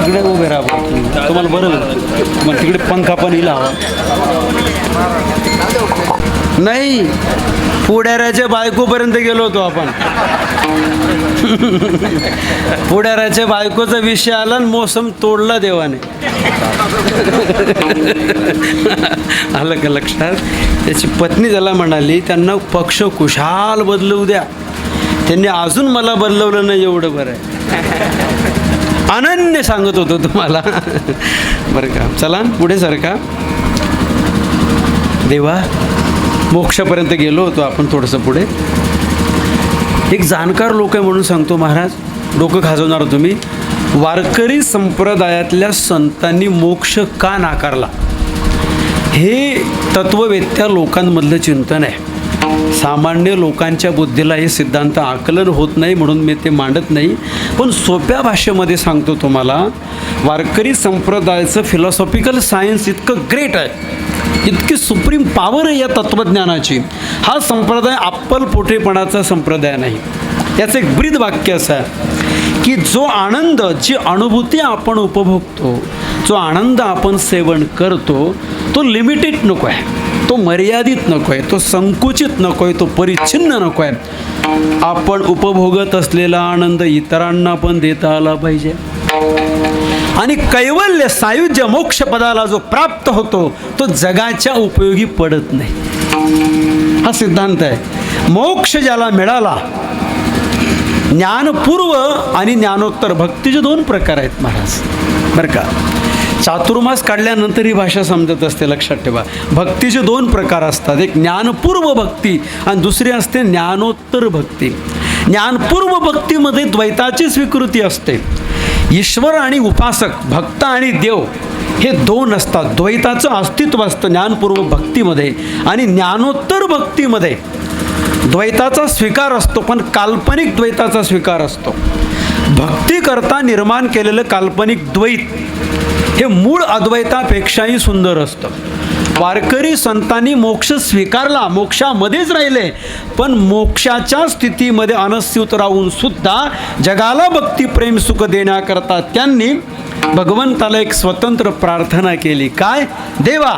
तिकडे उभे राहा. तुम्हाला बरं मग तिकडे पंखा पण येईल हवा. नाही पुढाऱ्याच्या बायकोपर्यंत गेलो होतो आपण. पुढाऱ्याच्या बायकोचा विषय आला आणि मोसम तोडला देवाने. आलं का लक्षात? त्याची पत्नी त्याला म्हणाली, त्यांना पक्ष खुशाल बदलवू द्या. त्यांनी अजून मला बदलवलं नाही, एवढं बरं आहे. अनन्य सांगत होतो तुम्हाला. बरं का, चला पुढे सरका. देवा, मोक्षापर्यंत गेलो होतो आपण. थोडंसं पुढे एक जाणकार लोक आहे म्हणून सांगतो महाराज, डोकं खाजवणार तुम्ही. वारकरी संप्रदायातल्या संतांनी मोक्ष का नाकारला हे तत्ववेत्या लोकांमधलं चिंतन आहे. सामान्य लोकांच्या बुद्धीला हे सिद्धांत आकलन होत नाही म्हणून मी ते मांडत नाही, पण सोप्या भाषेमध्ये सांगतो तुम्हाला. वारकरी संप्रदायाचं फिलॉसॉफिकल सायन्स इतकं ग्रेट आहे, इतकी सुप्रीम पॉवर आहे या तत्त्वज्ञानाची. हा संप्रदाय अप्पलपोटेपणाचा संप्रदाय नाही. याचं एक ब्रीद वाक्य असं आहे की जो आनंद, जी अनुभूती आपण उपभोगतो, जो आनंद आपण सेवन करतो, तो लिमिटेड नको आहे, तो मर्यादित नको आहे, तो संकुचित नको आहे, तो परिच्छिन्न नको आहे. आपण उपभोगत असलेला आनंद इतरांना पण देता आला पाहिजे. आणि कैवल्य सायुज्य मोक्ष पदाला जो प्राप्त होतो तो जगाच्या उपयोगी पडत नाही. हा सिद्धांत आहे. मोक्ष ज्याला मिळाला, ज्ञानपूर्व आणि ज्ञानोत्तर भक्तीचे 2 प्रकार आहेत महाराज. बरं का, चातुर्मास काढल्यानंतर ही भाषा समजत असते, लक्षात ठेवा. भक्तीचे 2 प्रकार असतात. एक ज्ञानपूर्व भक्ती आणि दुसरी असते ज्ञानोत्तर भक्ती. ज्ञानपूर्व भक्तीमध्ये द्वैताची स्वीकृती असते. ईश्वर आणि उपासक, भक्त आणि देव हे 2 असतात. द्वैताचं अस्तित्व असतं ज्ञानपूर्व भक्तीमध्ये. आणि ज्ञानोत्तर भक्तीमध्ये द्वैताचा स्वीकार असतो, पण काल्पनिक द्वैताचा स्वीकार असतो. भक्ती करता निर्माण केलेलं काल्पनिक द्वैत हे मूळ अद्वैतापेक्षाही सुंदर असतं. वारकरी संतांनी मोक्ष स्वीकारला, मोक्षामध्येच राहिले, पण मोक्षाच्या स्थितीमध्ये अनस्यूत राहून सुद्धा जगाला भक्ती प्रेम सुख देण्याकरता त्यांनी भगवंताला एक स्वतंत्र प्रार्थना केली. काय? देवा,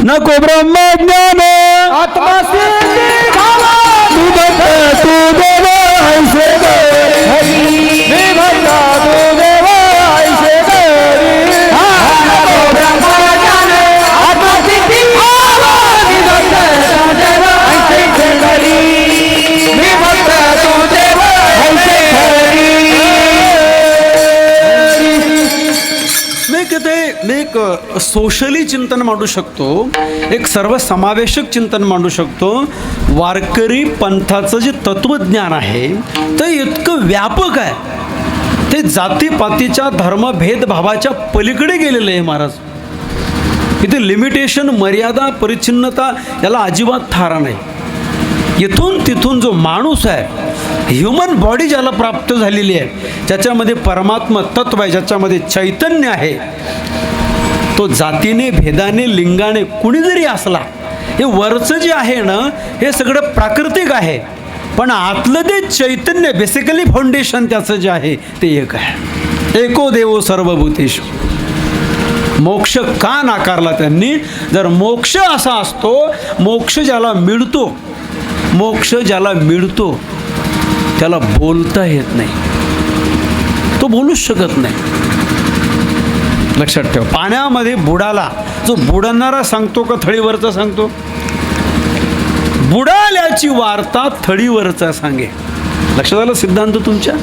नको ब्रह्मज्ञान आत्मा सिद्धी झाला, तू भक्त तू देव ऐसे करी, मी भक्त तू देव ऐसे करी. नको ब्रह्मज्ञान आत्मा सिद्धी झाला, मी भक्त तू देव ऐसे करी, मी भक्त तू देव ऐसे करी. मी एक सोशली चिंतन मांडू शकतो, एक सर्वसमावेशक चिंतन मांडू शकतो. वारकरी पंथाचं जे तत्वज्ञान आहे ते इतकं व्यापक आहे, ते जातीपातीच्या धर्म भेदभावाच्या पलीकडे गेलेलं आहे महाराज. इथे लिमिटेशन, मर्यादा, परिच्छिन्नता याला अजिबात थारा नाही. इथून तिथून जो माणूस आहे, ह्युमन बॉडी ज्याला प्राप्त झालेली आहे, ज्याच्यामध्ये परमात्मा तत्व आहे, ज्याच्यामध्ये चैतन्य आहे, तो जातीने, भेदाने, लिंगाने कुणी जरी असला, हे वरचं जे आहे ना हे सगळं प्राकृतिक आहे, पण आतलं ते चैतन्य, बेसिकली फाउंडेशन त्याचं जे आहे ते एक आहे. एको देवो सर्वभूतेषु. मोक्ष का नाकारला त्यांनी? जर मोक्ष असा असतो, मोक्ष ज्याला मिळतो, मोक्ष ज्याला मिळतो त्याला बोलता येत नाही, तो बोलूच शकत नाही. लक्षात ठेव. पाण्यामध्ये बुडाला, जो बुडणारा सांगतो का थळीवरचा सांगतो? बुडाल्याची वार्ता थळीवरचा सांगे. लक्षात आलं सिद्धांत तुमच्या?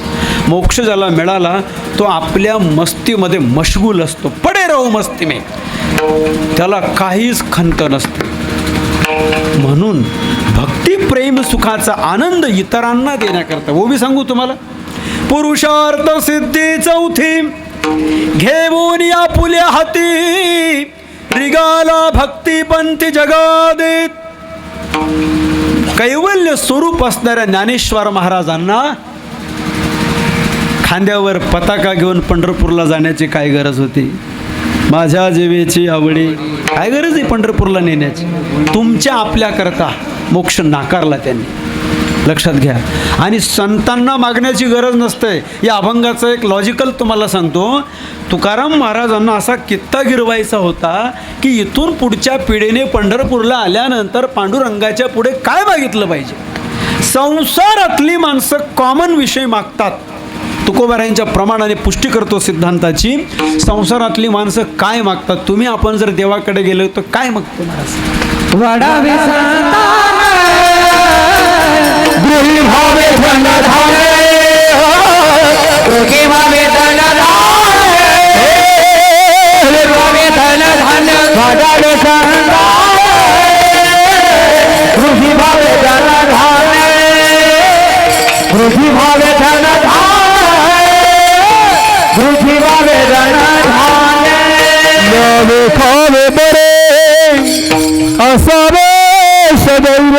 मोक्ष ज्याला मिळाला तो आपल्या मस्तीमध्ये मशगूल असतो, पडे राहू मस्ती में, त्याला काहीच खंत नसते. म्हणून भक्ती प्रेम सुखाचा आनंद इतरांना देण्याकरता, वो बी सांगू तुम्हाला, पुरुषार्थ सिद्धी 4 घेऊन या पुल्या हाती, रिगाला भक्ती पंथी जगादेत. कैवल्य स्वरूप असणाऱ्या ज्ञानेश्वर महाराजांना खांद्यावर पताका घेऊन पंढरपूरला जाण्याची काय गरज होती? माझ्या जीवेची आवडी, काय गरज आहे पंढरपूरला नेण्याची? तुमच्या आपल्याकरता मोक्ष नाकारला त्यांनी, लक्षात घ्या. आणि संतांना मागण्याची गरज नसते. या अभंगाचं एक लॉजिकल तुम्हाला सांगतो. तुकाराम महाराजांना असा कित्ता गिरवायचा होता की इथून पुढच्या पिढीने पंढरपूरला आल्यानंतर पांडुरंगाच्या पुढे काय मागितलं पाहिजे. संसारातली माणसं कॉमन विषय मागतात. तुकोबारायांच्या प्रमाणाने पुष्टी करतो सिद्धांताची. संसारातली माणसं काय मागतात? तुम्ही आपण जर देवाकडे गेलो तर काय मागतो महाराज? वडावे गृही भावे धन धारे, सुखी भावे धन धान्य भावे धन धान्य घडाले संधान सुखी भावे धन धान्य सुखी भावे धन धान्य सुखी भावे धन धान्य यावे खावे बरे असावे सदैव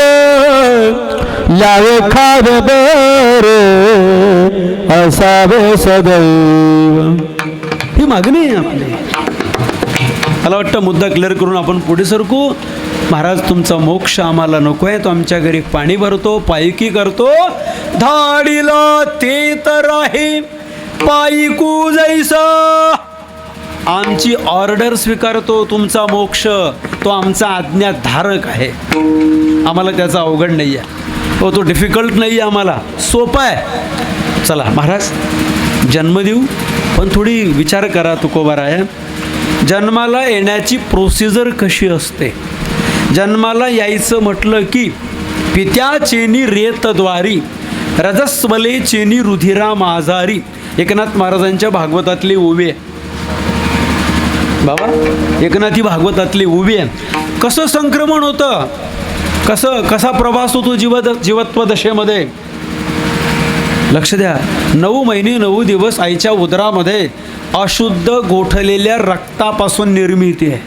यावे खावे बरे असावे सदैव. ही मागणी आहे आपली. मला वाटतं मुद्दा क्लिअर करून आपण पुढे सरकू. महाराज तुमचा मोक्ष आम्हाला नको आहे. तो आमच्या घरी पाणी भरतो, पायकी करतो, धाडीला ते तर आहे पायकू जैसा. आमची ऑर्डर स्वीकारतो. तुमचा मोक्ष तो आमचा आज्ञाधारक आहे. आम्हाला त्याचा अवघड नाही आहे. तो डिफिकल्ट नाही आहे, आम्हाला सोपा आहे. चला महाराज जन्म देऊ, पण थोडी विचार करा तुकोबाराया. जन्माला येण्याची प्रोसिजर कशी असते. जन्माला यायचं म्हटलं की पित्या चेनी रेतद्वारी रजस्वले चेनी रुधिरा माझारी. एकनाथ महाराजांच्या भागवतातली ओवी आहे बाबा. एकनाथी भागवतातली ओवी आहे. कसं संक्रमण होतं, कसा प्रवास होतो जीवत्व दशेमध्ये. लक्ष द्या. 9 महिने 9 दिवस आईच्या उदरामध्ये अशुद्ध गोठलेल्या रक्तापासून निर्मिती आहे.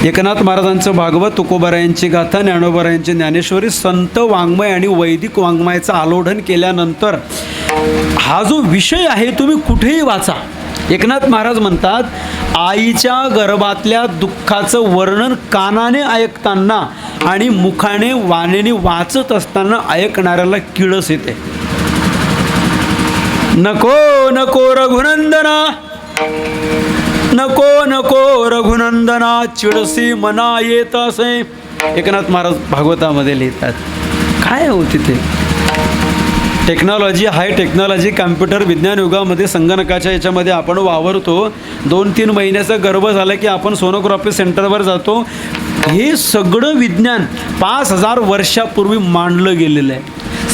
एकनाथ महाराजांचं भागवत, तुकोबारायांची गाथा, ज्ञानोबारायांची ज्ञानेश्वरी, संत वाङ्मय आणि वैदिक वाङ्मयाचं आलोढन केल्यानंतर हा जो विषय आहे तुम्ही कुठेही वाचा. एकनाथ महाराज म्हणतात आईच्या गर्भातल्या दुःखाचं वर्णन कानाने ऐकताना आणि मुखाने वाणीने वाचत असताना ऐकणाऱ्याला किळस येते. नको नको रघुनंदना, नको नको रघुनंदना, चिडसी मना येत असे. एकनाथ महाराज भागवतामध्ये लिहितात. काय होते ते टेक्नॉलॉजी, हाय टेक्नॉलॉजी, कॅम्प्युटर विज्ञान युगामध्ये संगणकाच्या याच्यामध्ये आपण वावरतो. 2-3 महिन्याचा गर्भ झाला की आपण सोनोग्राफी सेंटरवर जातो. हे सगळं विज्ञान 5000 वर्षापूर्वी मांडलं गेलेलं आहे.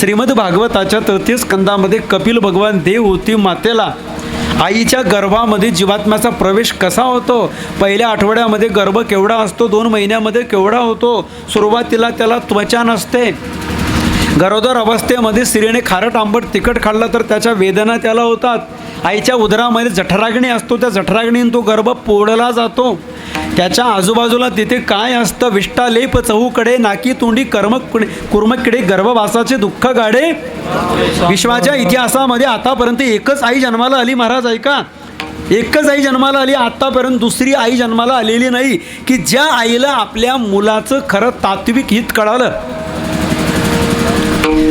श्रीमद भागवताच्या 33 स्कंदामध्ये कपिल भगवान देव होती मातेला आईच्या गर्भामध्ये जीवात्म्याचा प्रवेश कसा होतो. पहिल्या आठवड्यामध्ये गर्भ केवढा असतो, 2 महिन्यामध्ये केवढा होतो. सुरुवातीला त्याला त्वचा नसते. गरोदर अवस्थेमध्ये स्त्रीने खारट आंबट तिखट खाल्लं तर त्याच्या वेदना त्याला होतात. आईच्या उदरामध्ये जठराग्नी असतो. त्या जठराग्नीने तो गर्भ पोळला जातो. त्याच्या आजूबाजूला तिथे काय असतं, विष्टालेप चहूकडे, नाकी तोंडी कुर्मकडे गर्भवासाचे दुःख गाडे. विश्वाच्या इतिहासामध्ये आतापर्यंत एकच आई जन्माला आली. महाराज ऐका, एकच आई जन्माला आली. आतापर्यंत दुसरी आई जन्माला आलेली नाही की ज्या आईला आपल्या मुलाचं खरं तात्विक हित कळालं.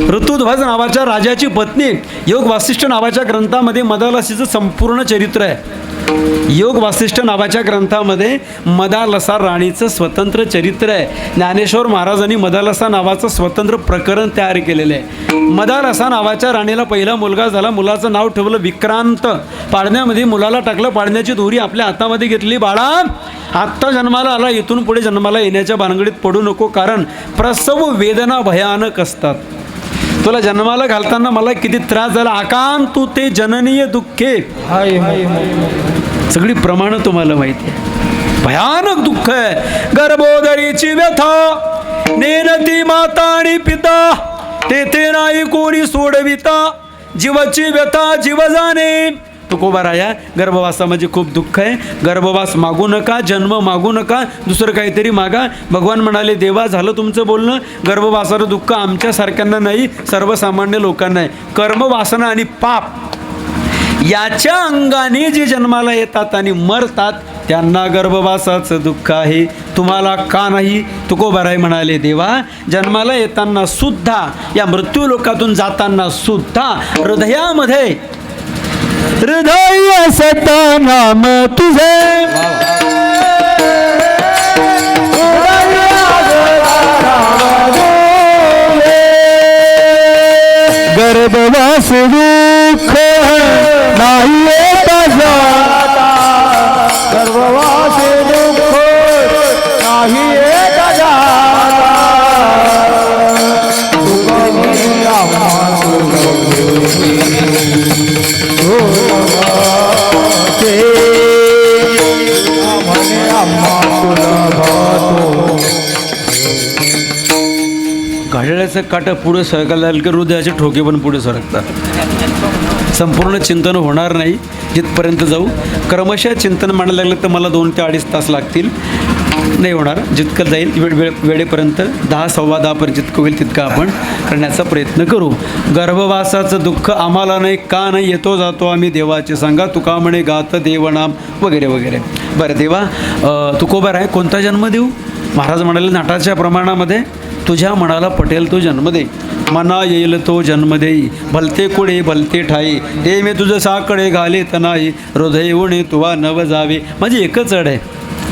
ऋतुध्वज नावाच्या राजाची पत्नी योग वासिष्ठ नावाच्या ग्रंथामध्ये मदालसीचं संपूर्ण चरित्र आहे. योग वासिष्ठ नावाच्या ग्रंथामध्ये मदालसा राणीचं स्वतंत्र चरित्र आहे. ज्ञानेश्वर महाराजांनी मदालसा नावाचं स्वतंत्र प्रकरण तयार केलेलं आहे. मदालसा नावाच्या राणीला पहिला मुलगा झाला. मुलाचं नाव ठेवलं विक्रांत. पाळण्यामध्ये मुलाला टाकलं. पाळण्याची दोरी आपल्या हातामध्ये घेतली. बाळा आत्ता जन्माला आला, इथून पुढे जन्माला येण्याच्या भानगडीत पडू नको, कारण प्रसव वेदना भयानक असतात. तुला जन्माला घालताना मला किती त्रास झाला. आकांतु ते जननीय दुःखे. सगळी प्रमाण तुम्हाला माहिती आहे. भयानक दुःख आहे. गर्भोदरीची व्यथा नेनती माता आणि पिता, तेथे नाही कोणी सोडविता. जीवाची व्यथा जीव जाणे. तुकोबाराया गर्भवासामध्ये खूप दुःख आहे. गर्भवास मागू नका, जन्म मागू नका, दुसरं काहीतरी मागा. भगवान म्हणाले देवा झालं तुमचं बोलणं. गर्भवासाचं दुःख आमच्यासारख्यांना नाही, सर्वसामान्य लोकांना आहे. कर्मवासना आणि पाप याच्या अंगाने जे जन्माला येतात आणि मरतात त्यांना गर्भवासाचं दुःख आहे. तुम्हाला का नाही. तुकोबाराय म्हणाले देवा जन्माला येताना सुद्धा, या मृत्यू लोकातून जाताना सुद्धा हृदयामध्ये हृदय सता नाम तुझे, गर्भवास दुःख नाही येता जाता, गर्भवास दुःख नाही येता जाता. एक काटा पुढे सरकायला लागेल की हृदयाचे ठोके पण पुढे सरकतात. संपूर्ण चिंतन होणार नाही जिथपर्यंत जाऊ. क्रमशः चिंतन मांडायला लागलं तर मला 2 ते 2.5 तास लागतील. नाही होणार, जितकं जाईल वेळेपर्यंत 10 सव्वा 10पर्यंत जितकं होईल तितकं आपण करण्याचा प्रयत्न करू. गर्भवासाचं दुःख आम्हाला नाही, का नाही येतो जातो आम्ही देवाचे सांगा, तुका म्हणे गात देवनाम वगैरे वगैरे. बरं देवा, तुकोबार आहे, कोणता जन्म देऊ? महाराज म्हणाले नाटाच्या प्रमाणामध्ये तुझ्या मनाला पटेल तो जन्म दे, मना येईल तो जन्म देई, भलते कुडे भलते ठाई, ते मी तुझं साकडे घाले तनाई, हृदय उणे तुवा नव जावे. माझी एकच अड आहे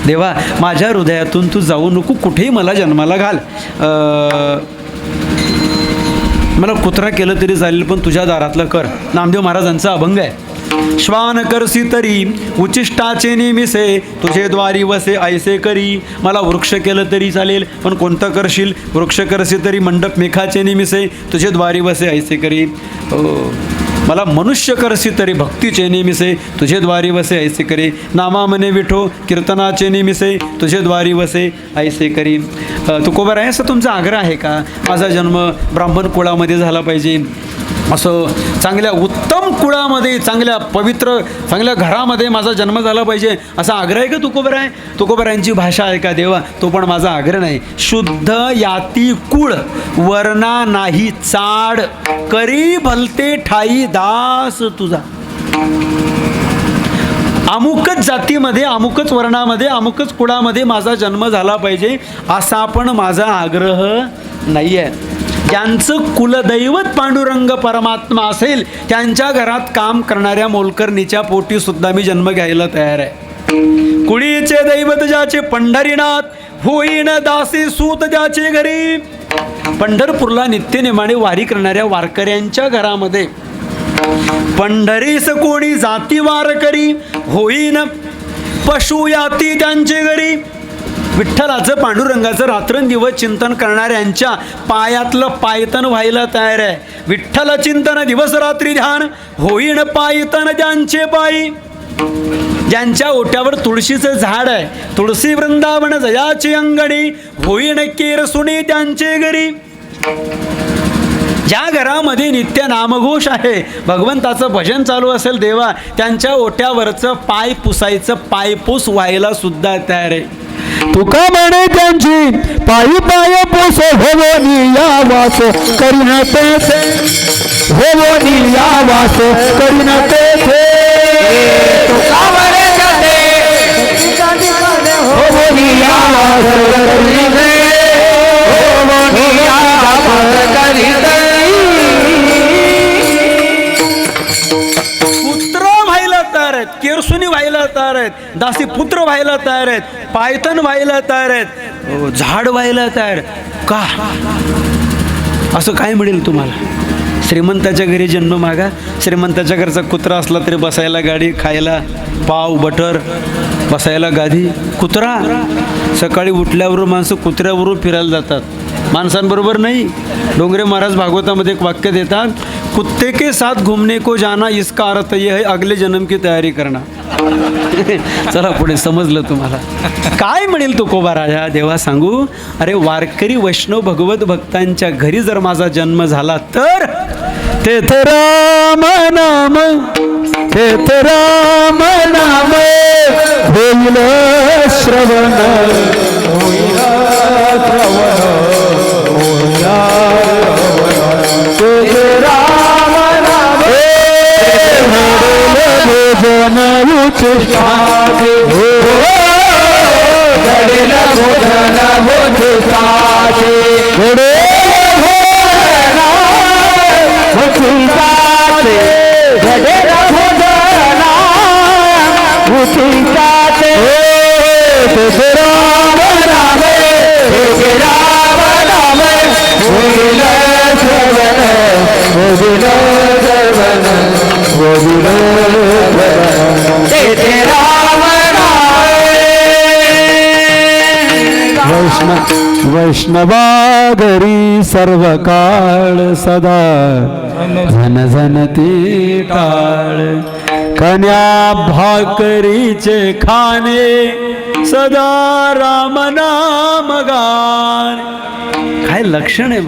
देवा, माझ्या हृदयातून तू जाऊ नको, कुठेही मला जन्माला घाल. मला कुत्रा केलं तरी चालेल, पण तुझ्या दारातलं कर. नामदेव महाराजांचा अभंग आहे. श्वान करसी तरी उचिष्टाचे निमिसे, तुझे द्वारी वसे ऐसे करी. मला वृक्ष केलं तरी चालेल, पण कोणतं करशील? वृक्ष करसी तरी मंडप मेघाचे निमिसे, तुझे द्वारी वसे ऐसे करी. मला मनुष्य करसी तरी भक्तीचे निमिसे, तुझे द्वारी वसे ऐसे करी. नामा मने विठो कीर्तनाचे निमिसे, तुझे द्वारी वसे ऐसे करी. तुकोबार आहे, असं तुमचा आग्रह आहे का? माझा जन्म ब्राह्मण कुळामध्ये झाला पाहिजे, असं चांगल्या उत्तम कुळामध्ये, चांगल्या पवित्र चांगल्या घरामध्ये माझा जन्म झाला पाहिजे, असा आग्रह आहे का तुकोबार आहे? तुकोबारांची भाषा आहे का देवा? तो पण माझा आग्रह नाही. शुद्ध याती कुळ वर्णा नाही चाड, करी भलते ठाई दास तुझा. अमुकच जातीमध्ये, अमुकच वर्णामध्ये, अमुकच कुळामध्ये माझा जन्म झाला पाहिजे, असा पण माझा आग्रह नाही आहे. ज्यांचं कुलदैवत पांडुरंग परमात्मा असेल त्यांच्या घरात काम करणाऱ्या मोलकर्णीच्या पोटी सुद्धा मी जन्म घ्यायला तयार आहे. कुळीचे दैवत ज्याचे पंढरीनाथ, होईन दासी सूत ज्याचे घरी. पंढरपूरला नित्यनेमाने वारी करणाऱ्या वारकऱ्यांच्या घरामध्ये पंढरीस कोणी जाती वारकरी, होईन पशु याती त्यांचे घरी. विठ्ठलाचं पांडुरंगाचं रात्रंदिवस चिंतन करणाऱ्यांच्या पायातलं पायतन व्हायला तयार आहे. विठ्ठल चिंतन दिवस रात्री ध्यान, होईन पायतन ज्यांचे पायी. ज्यांच्या ओट्यावर तुळशीचं झाड आहे, तुळशी वृंदावन जयाची अंगणी, होईन केर सुनी त्यांचे घरी. ज्या घरामध्ये नित्य नामघोष आहे, भगवंताचं भजन चालू असेल देवा, त्यांच्या ओट्यावरचं पाय पुसायचं पायपूस व्हायला सुद्धा तयार आहे. तुका म्हणे त्यांची पायी पाय पोस, होवनी या वास करीन तेथे, होवनी या वास करीन तेथे. तुका म्हणे त्यांची होवनी या वास करीन तेथे, होवनी या वास करीन तेथे. केरसुनी व्हायला तयार आहेत, दासी पुत्र व्हायला तयार आहेत, पायतन व्हायला तयार आहेत, झाड व्हायला तयार. का? असं काय मिळेल तुम्हाला? श्रीमंताच्या घरी जन्म मागा, श्रीमंताच्या घरचा कुत्रा असला तरी बसायला गाडी, खायला पाव बटर, बसायला गादी. कुत्रा सकाळी उठल्यावर माणसं कुत्र्यावरून फिरायला जातात, माणसांबरोबर नाही. डोंगरे महाराज भागवतामध्ये एक वाक्य देतात, कुत्ते के साथ घूमने को जाना इसका अर्थ ये है अगले जन्म की तयारी करना. चला पुढे समजलं तुम्हाला. काय म्हणेल तुकोबा राजा देवा सांगू? अरे वारकरी वैष्णव भगवत भक्तांच्या घरी जर माझा जन्म झाला तर तेथे राम नाम, तेथे राम नाम, होईल श्रवण, होईल श्रवण, होईल तेथे राम नाम, भोजन उचिष्टाचे, घडेल भोजन उचिष्टाचे, उचिष्टाचे, घडेल भोजन उचिष्टाचे. तेथे राम नाम, तेथे राम नाम, होईल श्रवण, होईल श्रवण, होईल श्रवण, तेथे राम नाम. वैष्णवागरी सर्व काळ सदा झन झनती टाळ, कन्या भाकरीचे खाणे सदा राम नाम गान. काय लक्षण आहे.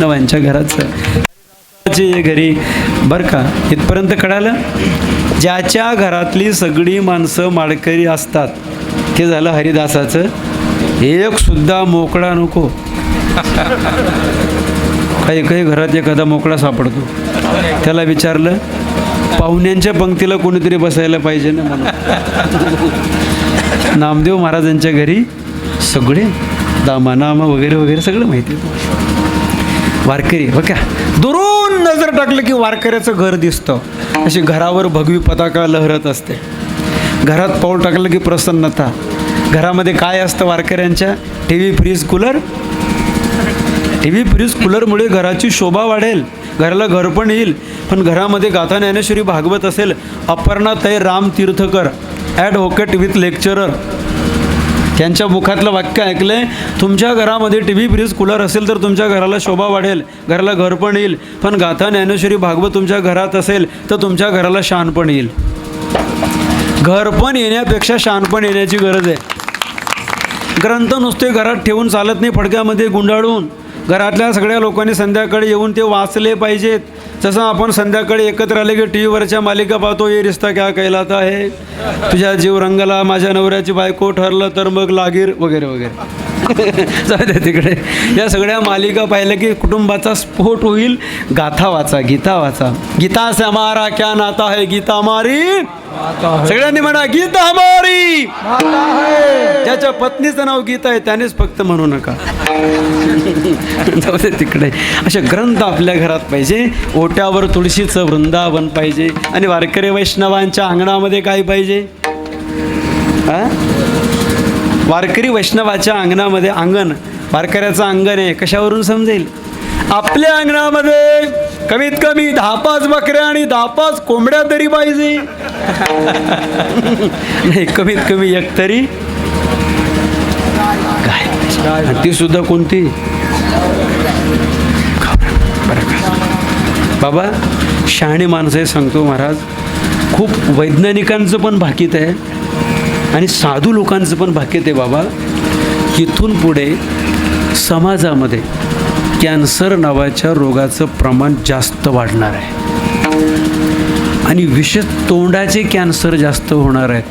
वैष्णवांच्या घराचं जे घरी बरं का, इथपर्यंत कळालं. ज्याच्या घरातली सगळी माणसं माळकरी असतात ते झालं हरिदासाचं. एक सुद्धा मोकळा नको. काही काही घरात एखादा मोकळा सापडतो, त्याला विचारलं पाहुण्यांच्या पंक्तीला कोणीतरी बसायला पाहिजे ना म्हणून. नामदेव महाराजांच्या घरी सगळे दामानामा वगैरे वगैरे सगळं माहिती आहे. वारकरी बघा, दुरून नजर टाकलं की वारकऱ्याचं घर दिसतं. अशी घरावर भगवी पताका लहरत असते. घरात पाऊल टाकलं की प्रसन्नता. घरामध्ये काय असतं वारकऱ्यांच्या? TV, fridge, cooler. TV, fridge, कूलरमुळे घराची शोभा वाढेल, घराला घर पण येईल. पण घरामध्ये गाथा ज्ञानेश्वरी भागवत असेल, Aparnatai Ram तीर्थकर advocate with lecturer, त्यांच्या मुखातलं वाक्य ऐकलंय, तुमच्या घरामध्ये टी व्ही, फ्रीज, कूलर असेल तर तुमच्या घराला शोभा वाढेल, घराला घर पण येईल. पण गाथा ज्ञानेश्वरी भागवत तुमच्या घरात असेल तर तुमच्या घराला शहाणपण येईल. घरपण येण्यापेक्षा शहाणपण येण्याची गरज आहे. ग्रंथ नुसते घरात ठेवून चालत नाही, फडक्यामध्ये गुंडाळून. घरातल्या सगळ्या लोकांनी संध्याकाळी येऊन ते वाचले पाहिजेत. जसं आपण संध्याकाळी एकत्र आले की टी व्हीवरच्या मालिका पाहतो, ये रिश्ता क्या कहलाता है, तुझ्या जीव रंगला, माझ्या नवऱ्याची बायको, ठरलं तर मग लागीर वगैरे वगैरे. जाऊ तिकडे. या सगळ्या मालिका पाहिल्या की कुटुंबाचा स्फोट होईल. गाथा वाचा, गीता वाचा. गीता से हमारा क्या नाता है, गीता हमारी, सगळ्यांनी म्हणा गीता हमारी. ज्याच्या पत्नीचं नाव गीता आहे त्यानेच फक्त म्हणू नका. जाऊ दे तिकडे. असे ग्रंथ आपल्या घरात पाहिजे. ओट्यावर तुळशीचं वृंदावन पाहिजे. आणि वारकरी वैष्णवांच्या अंगणामध्ये काय पाहिजे? वारकरी वैष्णवाच्या अंगणामध्ये, अंगण वारकऱ्याचं अंगण आहे, कशावरून समजेल? आपल्या अंगणामध्ये कमीत कमी 10-5 बकऱ्या आणि 10-5 कोंबड्या तरी पाहिजे. नाही, कमीत कमी एक तरी गाय. ती सुद्धा कोणती? बरं का बाबा, शहाणी माणसं आहे सांगतो महाराज. खूप वैज्ञानिकांचं पण भाकीत आहे आणि साधू लोकांचं पण भाकीत आहे बाबा. इथून पुढे समाजामध्ये कॅन्सर नावाच्या रोगाचं प्रमाण जास्त वाढणार आहे आणि विशेष तोंडाचे कॅन्सर जास्त होणार आहेत.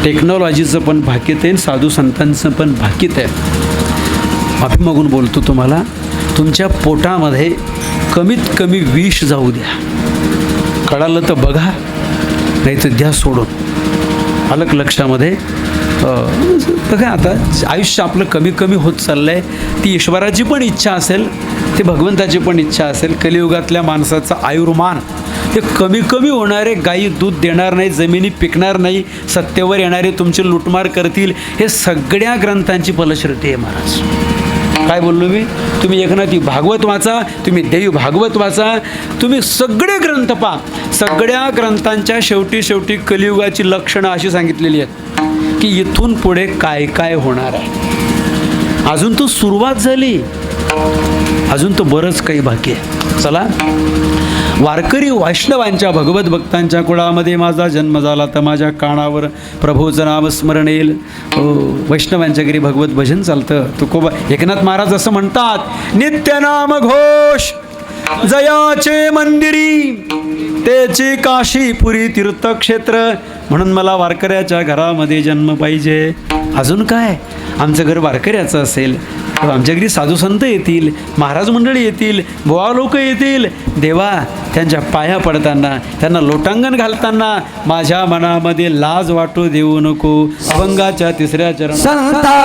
टेक्नॉलॉजीचं पण भाकीत आहे, साधू संतांचं पण भाकीत आहे. माफी मागून बोलतो तुम्हाला, तुमच्या पोटामध्ये कमीत कमी विष जाऊ द्या. कळालं तर बघा, नाही तर द्या सोडून. अलग लक्षामध्ये बघा, आता आयुष्य आपलं कमी कमी होत चाललं आहे. ती ईश्वराची पण इच्छा असेल, ती भगवंताची पण इच्छा असेल. कलियुगातल्या माणसाचं आयुर्मान हे कमी कमी होणारे, गायी दूध देणार नाही, जमिनी पिकणार नाही, सत्तेवर येणारे तुमची लुटमार करतील, हे सगळ्या ग्रंथांची फलश्रुती आहे महाराज. काय बोललो मी? तुम्ही एकनाथी भागवत वाचा, तुम्ही देवी भागवत वाचा, तुम्ही सगळे ग्रंथ पहा. सगळ्या ग्रंथांच्या शेवटी शेवटी कलियुगाची लक्षणं अशी सांगितलेली आहेत की इथून पुढे काय काय होणार आहे. अजून तो सुरुवात झाली, अजून तो बरंच काही बाकी आहे. चला, वारकरी वैष्णवांच्या भगवत भक्तांच्या कुळामध्ये माझा जन्म झाला, तर माझ्या कानावर प्रभूचं नाम स्मरण येईल. वैष्णवांच्या घरी भगवत भजन चालतं. तुकोबा एकनाथ महाराज असं म्हणतात, नित्य नाम घोष जयाचे मंदिरी, तेची काशी पुरी तीर्थक्षेत्र. म्हणून मला वारकऱ्याच्या घरामध्ये जन्म पाहिजे. अजून काय? आमचं घर वारकऱ्याचं असेल, आमच्या घरी साधू संत येतील, महाराज मंडळी येतील, बुवा लोक येतील. देवा, त्यांच्या पाया पडताना, त्यांना लोटांगण घालताना माझ्या मनामध्ये लाज वाटू देऊ नको. अभंगाच्या 3ऱ्या चरण. संता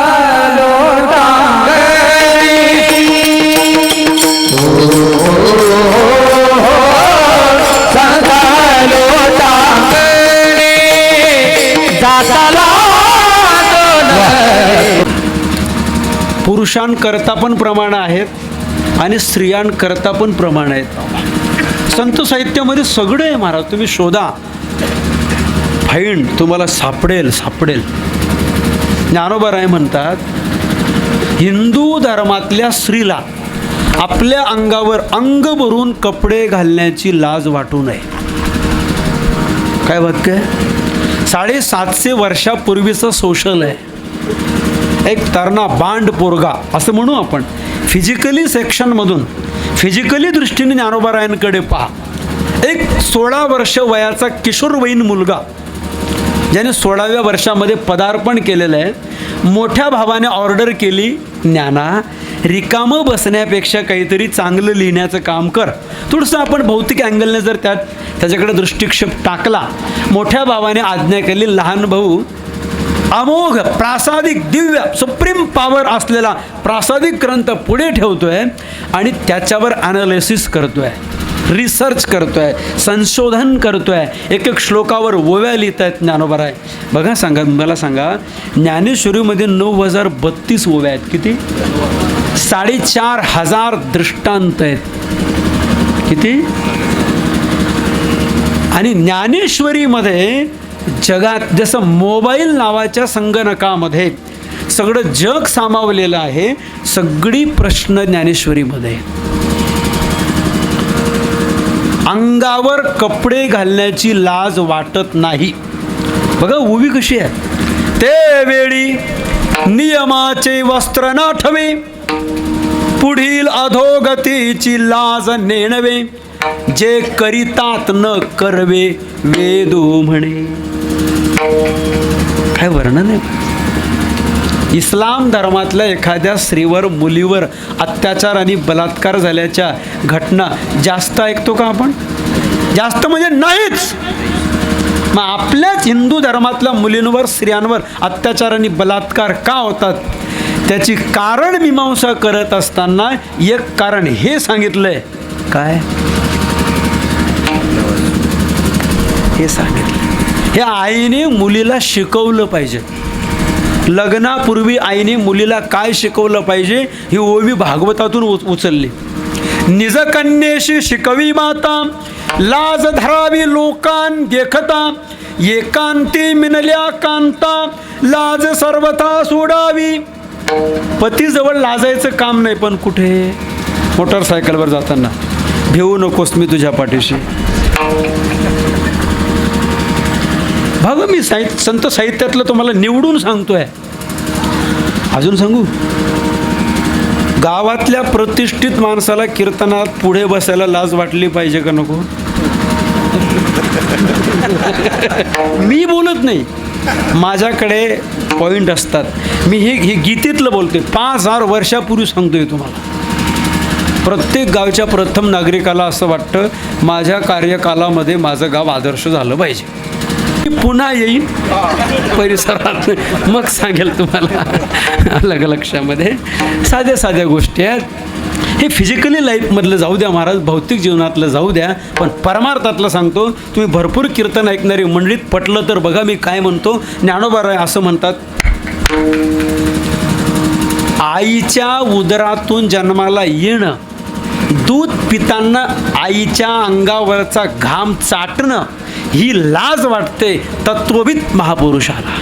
पुरुषांकरता पण प्रमाण आहेत आणि स्त्रियांकरता पण प्रमाण आहेत. संत साहित्यामध्ये सगळं आहे महाराज. तुम्ही शोधा, फाईंड, तुम्हाला सापडेल. ज्ञानोबा राय म्हणतात, हिंदू धर्मातल्या स्त्रीला आपल्या अंगावर अंग भरून कपडे घालण्याची लाज वाटू नये. काय वाक्य आहे? 750 वर्षापूर्वीचं सोशल आहे. एक तरणा बांड पोरगा असं म्हणू आपण. फिजिकली सेक्शनमधून फिजिकली दृष्टीने ज्ञानोबारायांकडे पहा. एक 16 वर्ष वयाचा किशोरवयीन मुलगा ज्याने 16व्या वर्षामध्ये पदार्पण केलेलं आहे. मोठ्या भावाने ऑर्डर केली, ज्ञाना रिकामं बसण्यापेक्षा काहीतरी चांगलं लिहिण्याचं काम कर. थोडंसं आपण भौतिक अँगलने जर त्याच्याकडे दृष्टिक्षेप टाकला. मोठ्या भावाने आज्ञा केली. लहान भाऊ अमोघ प्रासादिक दिव्य सुप्रीम पॉवर असलेला प्रासादिक ग्रंथ पुढे ठेवतोय आणि त्याच्यावर ॲनालिसिस करतोय, रिसर्च करतोय, संशोधन करतोय. एक एक श्लोकावर ओव्या लिहित आहेत ज्ञानोबाराय. बघा, सांगा मला, सांगा, ज्ञानेश्वरीमध्ये 9032 ओव्या आहेत. किती? 4500 दृष्टांत आहेत. किती? आणि ज्ञानेश्वरीमध्ये जगात जसं मोबाईल नावाच्या संगणकामध्ये सगळं जग सामावलेलं आहे, सगळी प्रश्न ज्ञानेश्वरीमध्ये. अंगावर कपडे घालण्याची लाज वाटत नाही. बघा ओवी कशी आहे. ते वेळी नियमाचे वस्त्र नाठवे, पुढील अधोगतीची लाज नेणवे, जे करितात न करवे वेदो म्हणे. काय वर्णन आहे. इस्लाम धर्मातल्या एखाद्या स्त्रीवर, मुलीवर अत्याचार आणि बलात्कार झाल्याच्या घटना जास्त ऐकतो का आपण? जास्त म्हणजे नाहीच. मग आपल्याच हिंदू धर्मातल्या मुलींवर, स्त्रियांवर अत्याचार आणि बलात्कार का होतात त्याची कारण मीमांसा करत असताना एक कारण हे सांगितलंय. काय? हे सांगितलं, हे आईने मुलीला शिकवलं पाहिजे. लग्नापूर्वी आईने मुलीला काय शिकवलं पाहिजे ही ओवी भागवतातून उचलली. निजकन्येशी शिकवी माता, लाज धरावी लोकान देखता, एकांती मिनल्या कांता, लाज सर्वथा सोडावी. पतीजवळ लाजायचं काम नाही, पण कुठे? मोटरसायकलवर जाताना भिवू नकोस, मी तुझ्या पाठीशी. बघा, मी संत साहित्यातलं तुम्हाला निवडून सांगतोय. अजून सांगू, गावातल्या प्रतिष्ठित माणसाला कीर्तनात पुढे बसायला लाज वाटली पाहिजे का नको? मी बोलत नाही, माझ्याकडे पॉईंट असतात. मी हे गीतेतलं बोलतोय. 5000 वर्षापूर्वी सांगतोय तुम्हाला. प्रत्येक गावच्या प्रथम नागरिकाला असं वाटतं माझ्या कार्यकालामध्ये माझं गाव आदर्श झालं पाहिजे. मी पुन्हा येईन परिसरात, मग सांगेल तुम्हाला. अलग लक्षामध्ये साध्या साध्या गोष्टी आहेत. हे फिजिकली लाईफमधलं जाऊ द्या महाराज, भौतिक जीवनातलं जाऊ द्या, पण परमार्थातलं सांगतो. तुम्ही भरपूर कीर्तन ऐकणारी मंडळीत पटलं तर बघा मी काय म्हणतो. ज्ञानोबा असं म्हणतात, आईच्या उदरातून जन्माला येणं, दूध पिताना आईच्या अंगावरचा घाम चाटणं ही लाज वाटते तत्वविद महापुरुषाला.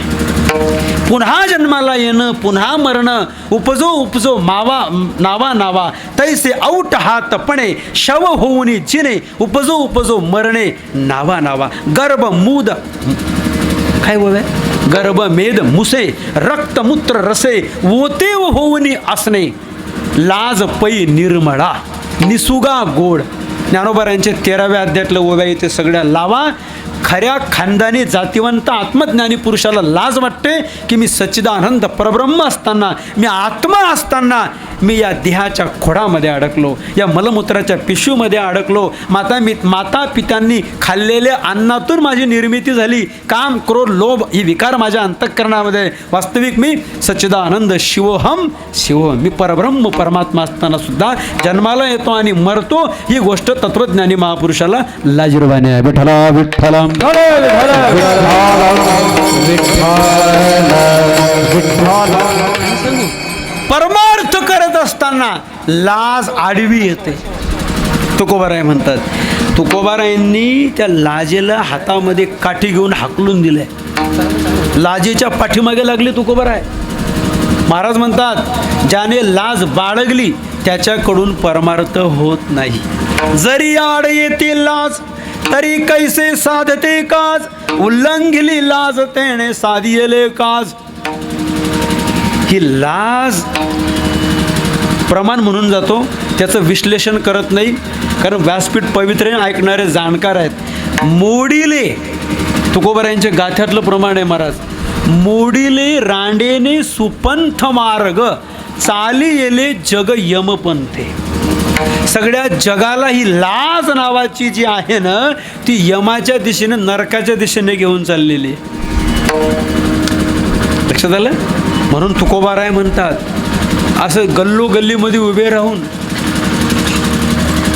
पुन्हा जन्माला येणं, पुन्हा मरणं, उपजो उपजो मावा नावा नावा, तैसे औट हात पणे, शव होऊनी जिने, उपजो उपजो मरणे नावा नावा. गर्भ मूद काय बोलाय, गर्भ मेद मुसे, रक्तमूत्र रसे, वोते होऊनी असणे, लाज पै निर्मळा, निसुगा गोड. ज्ञानोबारायांचे 13व्या अध्यायातलं ओव्या इथे सगळ्या लावा. खऱ्या खानदानी जातिवंत आत्मज्ञानी पुरुषाला लाज वाटते की मी सच्चिदानंद परब्रह्म असताना, मी आत्मा असताना मी या देहाच्या खोडामध्ये अडकलो, या मलमूत्राच्या पिशवीमध्ये अडकलो. माता पित्यांनी खाल्लेल्या अन्नातून माझी निर्मिती झाली. काम, क्रोध, लोभ ही विकार माझ्या अंतःकरणामध्ये. वास्तविक मी सच्चिदानंद शिवोहम शिवोहम, मी परब्रह्म परमात्मा असताना सुद्धा जन्माला येतो आणि मरतो. ही गोष्ट तत्वज्ञानी महापुरुषाला लाजिरवाणी आहे. विठ्ठला विठ्ठला परमार्थ करत असताना लाज आडवी येते. तुकोबाराय म्हणतात, तुकोबारायांनी त्या लाजेला हातामध्ये काठी घेऊन हाकलून दिले. लाजेच्या पाठीमागे लागले तुकोबाराय. महाराज म्हणतात, ज्याने लाज बाळगली त्याच्याकडून परमार्थ होत नाही. जरी आड येतील लाज तरी कैसे साधते काज, उल्लंघिली लाज तेने साधियले काज. ही लाज प्रमाण म्हणून जातो, त्याचं विश्लेषण करत नाही. कारण व्यासपीठ पवित्र ऐकणारे जाणकार आहेत. मोडीले तुकोबारायांच्या गाथ्यातलं प्रमाण आहे महाराज. मोडीले रांडेने सुपंथ मार्ग, चाली येले जग यमपंथे. सगळ्या जगाला ही लाज नावाची जी आहे ना, ती यमाच्या दिशेने, नरकाच्या दिशेने घेऊन चाललेली आहे. लक्षात आलं? म्हणून तुकोबाराय म्हणतात, असं गल्लोगल्लीमध्ये उभे राहून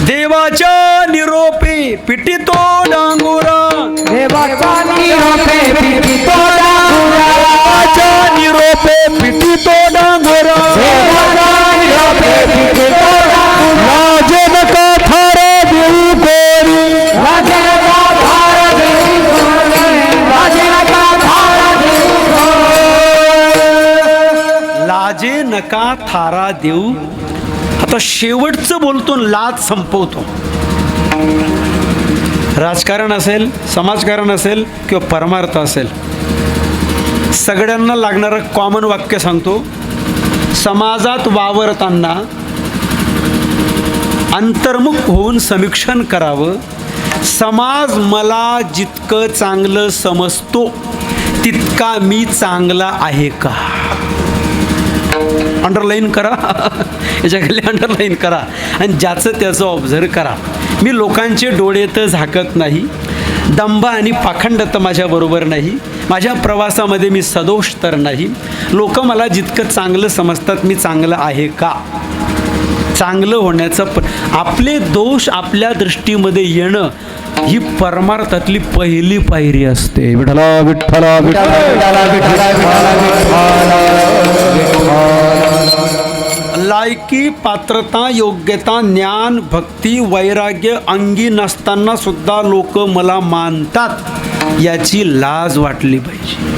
देवाच्या निरोपे पिटितो डांगोरा, देवाचा निरोपे पिटितो डांगोरा, देवाच्या निरोपे पिटितो डांगोरा, देवाचा निरोपे पिटितो डांगोरा. लाजे नका थारा देऊ गोरी, लाजे नका थारा देऊ गोरी, लाजे नका थारा देऊ गोरी. लाजे नका थारा देऊ. आता शेवटचं बोलतो, लाज संपवतो. राजकारण असेल, समाजकारण असेल किंवा परमार्थ असेल, सगळ्यांना लागणारं कॉमन वाक्य सांगतो. समाजात वावरताना अंतर्मुख होऊन समीक्षण करावं. समाज मला जितकं चांगलं समजतो तितका मी चांगला आहे का? अंडरलाईन करा, याच्याखाली अंडरलाईन करा आणि ज्याचं त्याचं ऑब्झर्व करा. मी लोकांचे डोळे तर झाकत नाही, दंभ आणि पाखंड तर माझ्याबरोबर नाही, माझ्या प्रवासामध्ये मी सदोष तर नाही. लोक मला जितकं चांगलं समजतात मी चांगलं आहे का? चांगलं होण्याचं आपले दोष आपल्या दृष्टीमध्ये येणं ही परमार्थातली पहिली पायरी असते. विठ्ठला विठ्ठला लायकी, पात्रता, योग्यता, ज्ञान, भक्ती, वैराग्य अंगी नसताना सुद्धा लोक मला मानतात, याची लाज वाटली पाहिजे.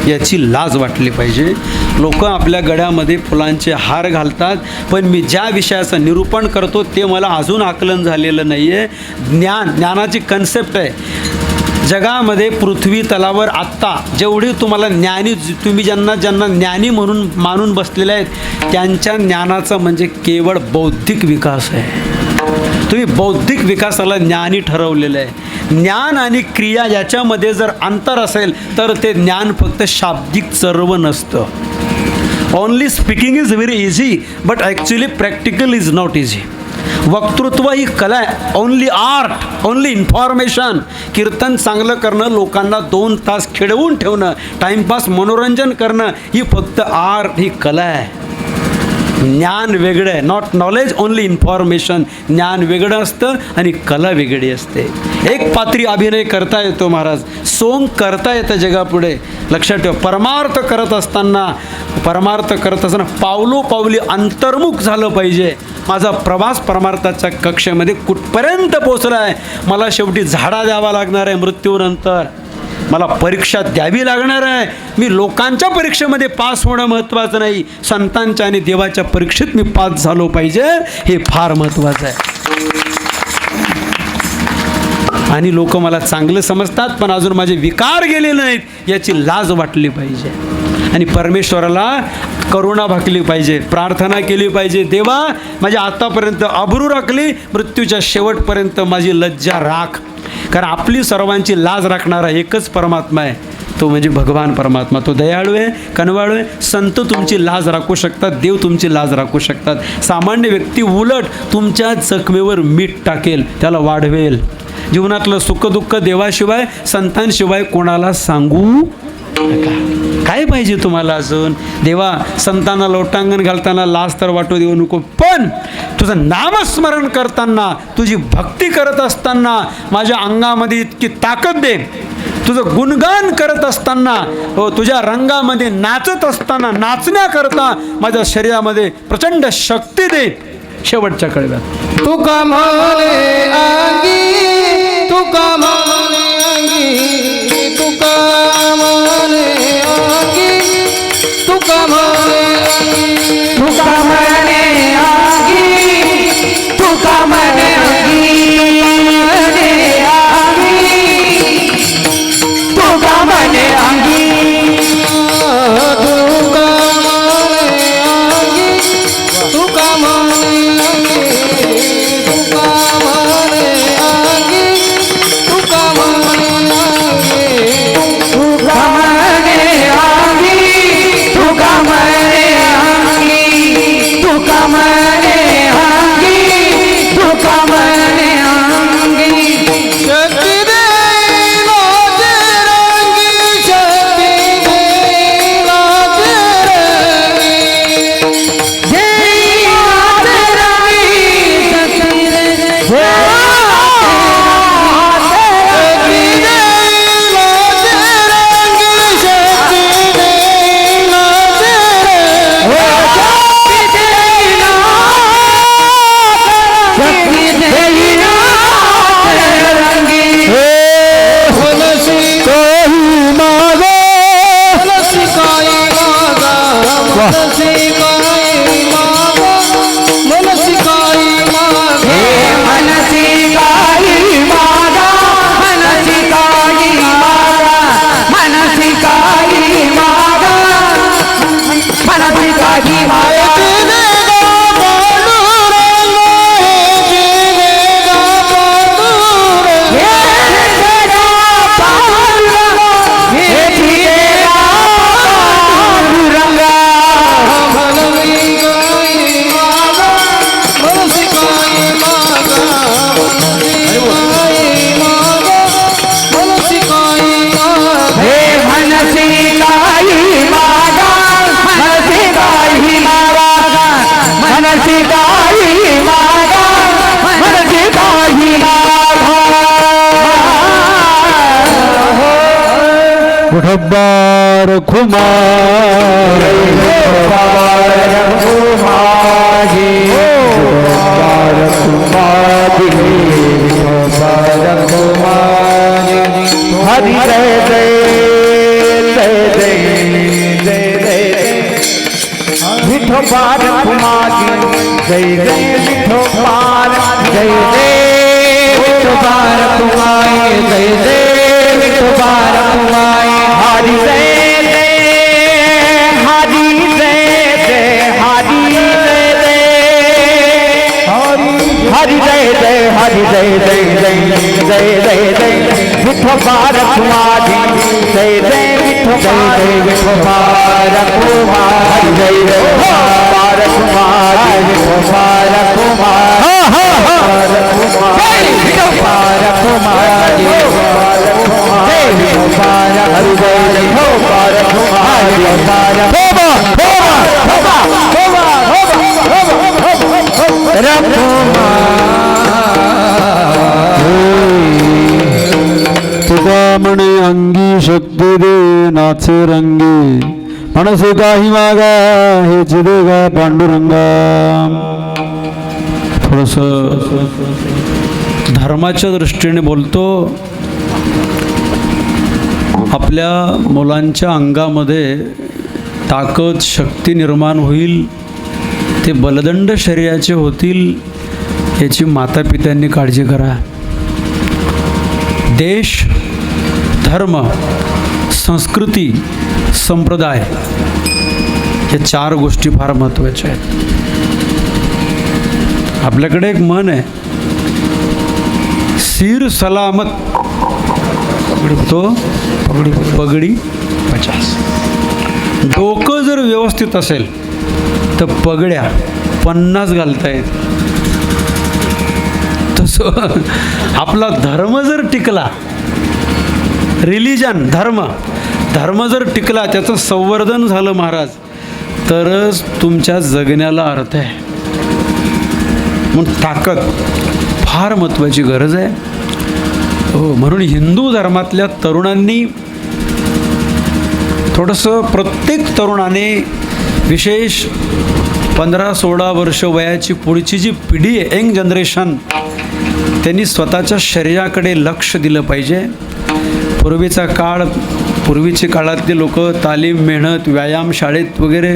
याची लाज वाटली पाहिजे. लोक आपल्या गळ्यामध्ये फुलांचे हार घालतात, पण मी ज्या विषयाचं निरूपण करतो ते मला अजून आकलन झालेलं नाही आहे. ज्ञानाची कन्सेप्ट आहे जगामध्ये. पृथ्वी तलावर आत्ता जेवढे तुम्हाला ज्ञानी, तुम्ही ज्यांना ज्ञानी म्हणून मानून बसलेले आहेत, त्यांच्या ज्ञानाचं म्हणजे केवळ बौद्धिक विकास आहे. तुम्ही बौद्धिक विकासाला ज्ञानी ठरवलेलं आहे. ज्ञान आणि क्रिया याच्यामध्ये जर अंतर असेल तर ते ज्ञान फक्त शाब्दिक चर्व नसतं. Only speaking is very easy, but actually practical is not easy. वक्तृत्व ही कला आहे, ओनली आर्ट, ओनली इन्फॉर्मेशन. कीर्तन चांगलं करणं, लोकांना 2 तास खेळवून ठेवणं, टाईमपास मनोरंजन करणं, ही फक्त आर्ट, ही कला आहे. ज्ञान वेगळं आहे. Not knowledge, only information. ज्ञान वेगळं असतं आणि कला वेगळी असते. एक पात्री अभिनय करता येतो महाराज, सोंग करता येतं जगापुढे. लक्षात ठेवा, परमार्थ करत असताना पावलोपावली अंतर्मुख झालं पाहिजे. माझा प्रवास परमार्थाच्या कक्षेमध्ये कुठपर्यंत पोचला आहे? मला शेवटी झाडा द्यावा लागणार आहे मृत्यूनंतर. मला परीक्षा द्यावी लागणार आहे. मी लोकांच्या परीक्षेमध्ये पास होणं महत्त्वाचं नाही, संतांच्या आणि देवाच्या परीक्षेत मी पास झालो पाहिजे, हे फार महत्त्वाचं आहे. आणि लोक मला चांगलं समजतात पण अजून माझे विकार गेले नाहीत, याची लाज वाटली पाहिजे. आणि परमेश्वराला करुणा भाकली पाहिजे, प्रार्थना केली पाहिजे, देवा माझ्या आतापर्यंत अब्रू राखली, मृत्यूच्या शेवटपर्यंत माझी लज्जा राख. कारण आपली सर्वांची लाज राखणारा एकच परमात्मा आहे, तो म्हणजे भगवान परमात्मा. तो दयाळू आहे, कनवाळू आहे. संत तुमची लाज राखू शकतात, देव तुमची लाज राखू शकतात. सामान्य व्यक्ती उलट तुमच्या जखमेवर मीठ टाकेल, त्याला वाढवेल. जीवनातलं सुखदुःख देवाशिवाय, संतांशिवाय कोणाला सांगू नका. काय पाहिजे तुम्हाला अजून? देवा संतांना लोटांगण घालताना लाज तर वाटू देऊ नको, पण तुझं नामस्मरण करताना, तुझी भक्ती करत असताना माझ्या अंगामध्ये इतकी ताकद दे. तुझं गुणगान करत असताना, तुझ्या रंगामध्ये नाचत असताना, नाचण्याकरता माझ्या शरीरामध्ये प्रचंड शक्ती दे. शेवटच्या कळव्यात तुका म्हणे अंगी, तुका म्हणे अंगी, तुका म्हणे अंगी, तुका म्हणे अंगी, तुका म्हणे अंगी, तुका म्हणे अंगी, तुका म्हणे अंगी, तुका म्हणे विठोबार कुमार हरि जय जय जय जय जय जय विठोबार कुमार जय जय विठोबार जय जय विठोबार कुमार जय जय विठोबार कुमार हरि जय जय हरि जय जय हरि जय जय हरि जय जय हरि जय जय जय जय जय जय विठोबार कुमार जय जय विठोबार विठोबार कुमार जय जय विठोबार कुमार विठोबार कुमार विठोबार कुमार विठोबार हरि जय विठोबार कुमार विठोबार तुकामणे अंगी शक्ती दे नाचे रंगी मनसे काही मागा हे चिदेगा पांडुरंगा. थोडस धर्माच्या दृष्टीने बोलतो. आपल्या मुलांच्या अंगामध्ये ताकद शक्ती निर्माण होईल, ते बलदंड शरीराचे होतील याची मातापित्यांनी काळजी करा. देश, धर्म, संस्कृती, संप्रदाय या 4 गोष्टी फार महत्त्वाच्या आहेत. आपल्याकडे एक म्हण आहे, सिर सलामत तो पगडी 50. डोकं जर व्यवस्थित असेल तर पगड्या 50 घालता येत. तसं आपला धर्म जर टिकला, रिलिजन धर्म जर टिकला, त्याचं संवर्धन झालं महाराज, तरच तुमच्या जगण्याला अर्थ आहे. म्हणून ताकद फार महत्त्वाची गरज आहे. हो, म्हणून हिंदू धर्मातल्या तरुणांनी थोडंसं, प्रत्येक तरुणाने, विशेष 15-16 वर्ष वयाची पुढची जी पिढी आहे, यंग जनरेशन, त्यांनी स्वतःच्या शरीराकडे लक्ष दिलं पाहिजे. पूर्वीच्या काळातले लोक तालीम, मेहनत, व्यायाम शाळेत वगैरे,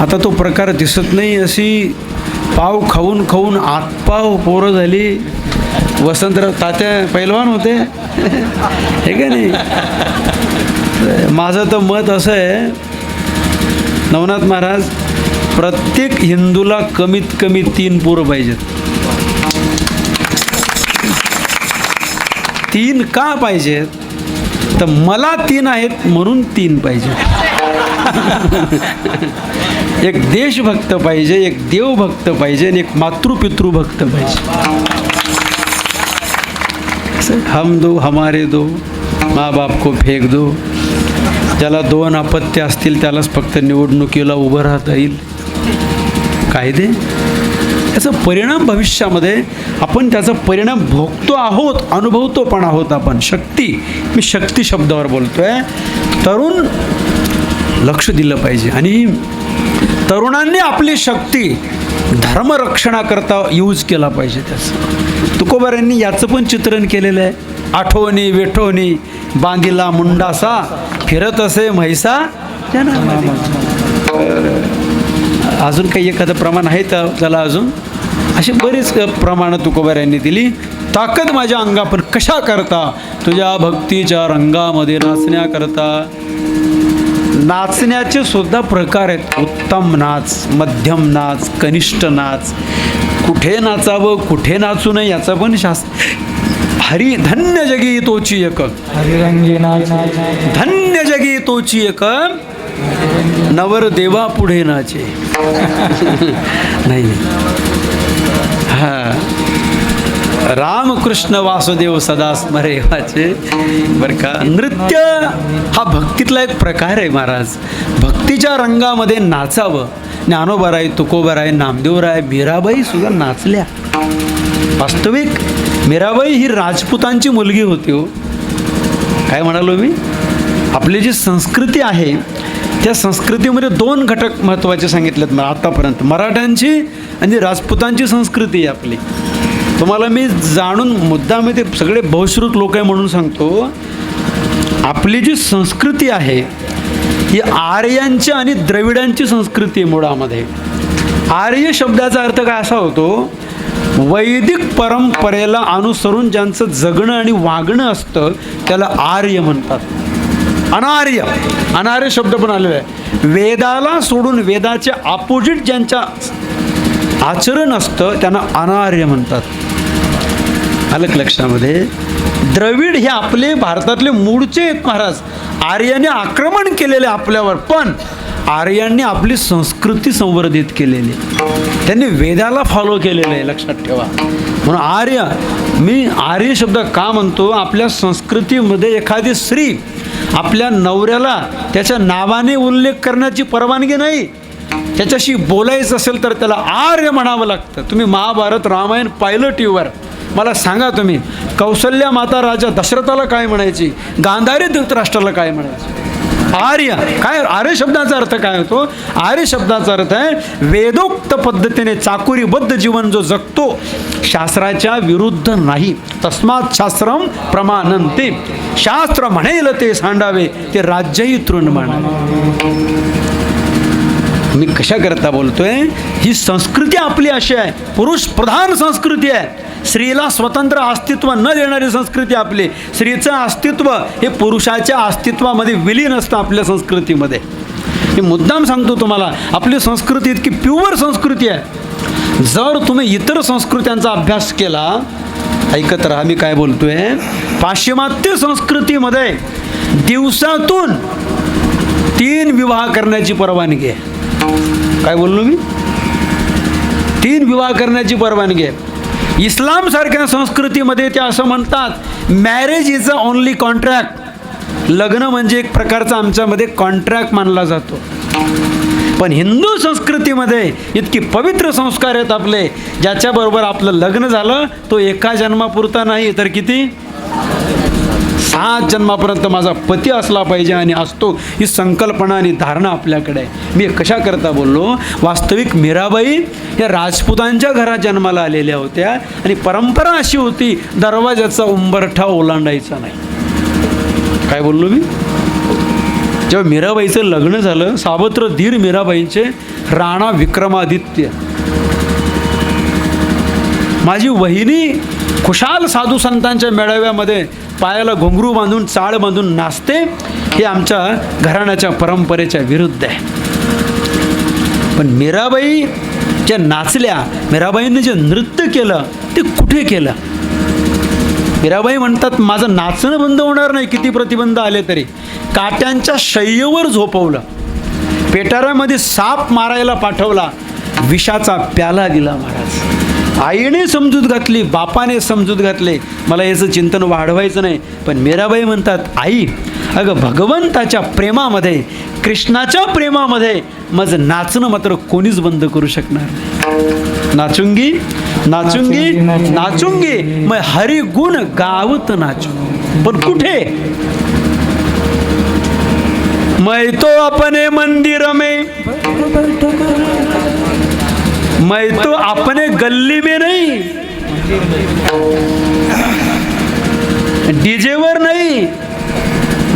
आता तो प्रकार दिसत नाही. अशी पाव खाऊन खाऊन आतपाव पोरं झाली. वसंतराव तात्या पैलवान होते हे का नाही. माझं तर मत असं आहे, नवनाथ महाराज, प्रत्येक हिंदूला कमीत कमी 3 पोरं पाहिजेत. 3 का पाहिजेत? तर मला 3 आहेत म्हणून 3 पाहिजे. एक देशभक्त पाहिजे, एक देवभक्त पाहिजे आणि एक मातृपितृभक्त पाहिजे. हम दो हमारे दो, माँ बाप को फेक दो. ज्याला 2 अपत्य असतील त्यालाच फक्त निवडणुकीला उभं राहता येईल. कायदे याचा परिणाम भविष्यामध्ये आपण त्याचा परिणाम भोगतो आहोत, अनुभवतो पण आहोत आपण. शक्ती, मी शक्ती शब्दावर बोलतोय. तरुण लक्ष दिलं पाहिजे आणि तरुणांनी आपली शक्ती धर्मरक्षणाकरता यूज केला पाहिजे. त्याचं तुकोबारांनी याचं पण चित्रण केलेलं आहे. आठवणी वेठवणी बांधिला मुंडासा, फिरत असे म्हैसा जनामध्ये. अजून काही एखादं प्रमाण आहे त्याला अजून अशी बरीच प्रमाणं तुकोबारांनी दिली. ताकद माझ्या अंगा पण कशा करता, तुझ्या भक्तीच्या रंगामध्ये नाचण्याकरता. नाचण्याचे सुद्धा प्रकार आहेत. उत्तम नाच, मध्यम नाच, कनिष्ठ नाच. कुठे नाचावं कुठे नाचू नये याचं पण शास्त्र. हरी धन्य जगी तोची एक, हरिरंगी नाच, धन्य जगी तोची एक, नवर देवा पुढे नाचे. नाही हा, रामकृष्ण वासुदेव सदा स्मरे वाचे. बरं का, नृत्य हा भक्तीतला एक प्रकार आहे महाराज. भक्तीच्या रंगामध्ये नाचावं. ज्ञानोबाराय, तुकोबाराय, नामदेवराय, मीराबाई सुद्धा नाचल्या. वास्तविक मीराबाई ही राजपुतांची मुलगी होती हो. काय म्हणालो मी, आपली जी संस्कृती आहे त्या संस्कृतीमध्ये दोन घटक महत्त्वाचे सांगितलेत मला आतापर्यंत. मराठ्यांची आणि राजपुतांची संस्कृती आहे आपली. तुम्हाला मी जाणून मुद्दाम ते सगळे बहुश्रुत लोक आहे म्हणून सांगतो. आपली जी संस्कृती आहे ही आर्यांची आणि द्रविडांची संस्कृती आहे मुळामध्ये. आर्य शब्दाचा अर्थ काय असा होतो, वैदिक परंपरेला अनुसरून ज्यांचं जगणं आणि वागणं असतं त्याला आर्य म्हणतात. अनार्य, अनार्य शब्द पण आलेला आहे. वेदाला सोडून वेदाच्या अपोजिट ज्यांच्या आचरण असतं त्यांना अनार्य म्हणतात. आलं लक्षामध्ये. द्रविड हे आपले भारतातले मूळचे आहेत महाराज. आर्याने आक्रमण केलेले आपल्यावर, पण आर्यांनी आपली संस्कृती संवर्धित केलेली. त्यांनी वेदाला फॉलो केलेलं आहे, लक्षात ठेवा. म्हणून आर्य, मी आर्य शब्द का म्हणतो, आपल्या संस्कृतीमध्ये एखादी स्त्री आपल्या नवऱ्याला त्याच्या नावाने उल्लेख करण्याची परवानगी नाही. त्याच्याशी बोलायचं असेल तर त्याला आर्य म्हणावं लागतं. तुम्ही महाभारत रामायण पाहिलं टी व्हीवर, मला सांगा तुम्ही, कौसल्या माता राजा दशरथाला काय म्हणायची, गांधारी धृतराष्ट्राला काय म्हणायची. आर्य काय, आर्य शब्दाचा अर्थ काय होतो, आर्य शब्दाचा अर्थ आहे वेदोक्त पद्धतीने चाकुरीबद्ध जीवन जो जगतो, शास्त्राच्या विरुद्ध नाही. तस्मात् शास्त्रम प्रमाणन्ते, शास्त्र म्हणेल ते सांडावे, ते राज्यही तृण मानावे. मी कशा करता बोलतोय, ही संस्कृती आपली अशी आहे, पुरुष प्रधान संस्कृती आहे. स्त्रीला स्वतंत्र अस्तित्व न देणारी संस्कृती आपली. स्त्रीचं अस्तित्व हे पुरुषाच्या अस्तित्वामध्ये विलीन असतं आपल्या संस्कृतीमध्ये. मी मुद्दाम सांगतो तुम्हाला, आपली संस्कृती इतकी प्युअर संस्कृती आहे. जर तुम्ही इतर संस्कृत्यांचा अभ्यास केला, ऐकत राहा मी काय बोलतोय, पाश्चिमात्य संस्कृतीमध्ये दिवसातून 3 विवाह करण्याची परवानगी आहे. काय बोललो मी, 3 विवाह करण्याची परवानगी आहे. इस्लाम सारख्या संस्कृतीमध्ये ते असं म्हणतात, marriage is a only contract. लग्न म्हणजे एक प्रकारचा आमच्यामध्ये कॉन्ट्रॅक्ट मानला जातो. पण हिंदू संस्कृतीमध्ये इतकी पवित्र संस्कार आहेत आपले, ज्याच्याबरोबर आपलं लग्न झालं तो एका जन्मापुरता नाही तर किती, 7 जन्मापर्यंत माझा पती असला पाहिजे आणि असतो, ही संकल्पना आणि धारणा आपल्याकडे आहे. मी कशा करता बोललो, वास्तविक मीराबाई या राजपुतांच्या घरात जन्माला आलेल्या होत्या आणि परंपरा अशी होती, दरवाजाचा उंबरठा ओलांडायचा नाही. काय बोललो मी, जेव्हा मीराबाईचं लग्न झालं, सावत्र धीर मीराबाईंचे राणा विक्रमादित्य, माझी वहिनी खुशाल साधू संतांच्या मेळाव्यामध्ये पायाला घुंगरू बांधून चाळ बांधून नाचते, हे आमच्या घराण्याच्या परंपरेच्या विरुद्ध आहे. पण मीराबाई ज्या नाचल्या, मीराबाईंनी जे नृत्य केलं ते कुठे केलं. मीराबाई म्हणतात, माझं नाचणं बंद होणार नाही किती प्रतिबंध आले तरी. काट्यांच्या शय्येवर झोपवलं, पेटाऱ्यामध्ये साप मारायला पाठवला, विषाचा प्याला दिला महाराज. आईने समजूत घातली, बापाने समजूत घातले, मला याचं चिंतन वाढवायचं नाही. पण मीराबाई म्हणतात, आई अगं भगवंताच्या प्रेमामध्ये, कृष्णाच्या प्रेमामध्ये माझं नाचणं मात्र कोणीच बंद करू शकणार नाही. नाचूंगी नाचूंगी नाचूंगी मैं हरि गुण गावत नाचू. पण कुठे? मैं तो अपने मंदिर में, मैं तो अपने गली में नहीं, डीजे वर नहीं,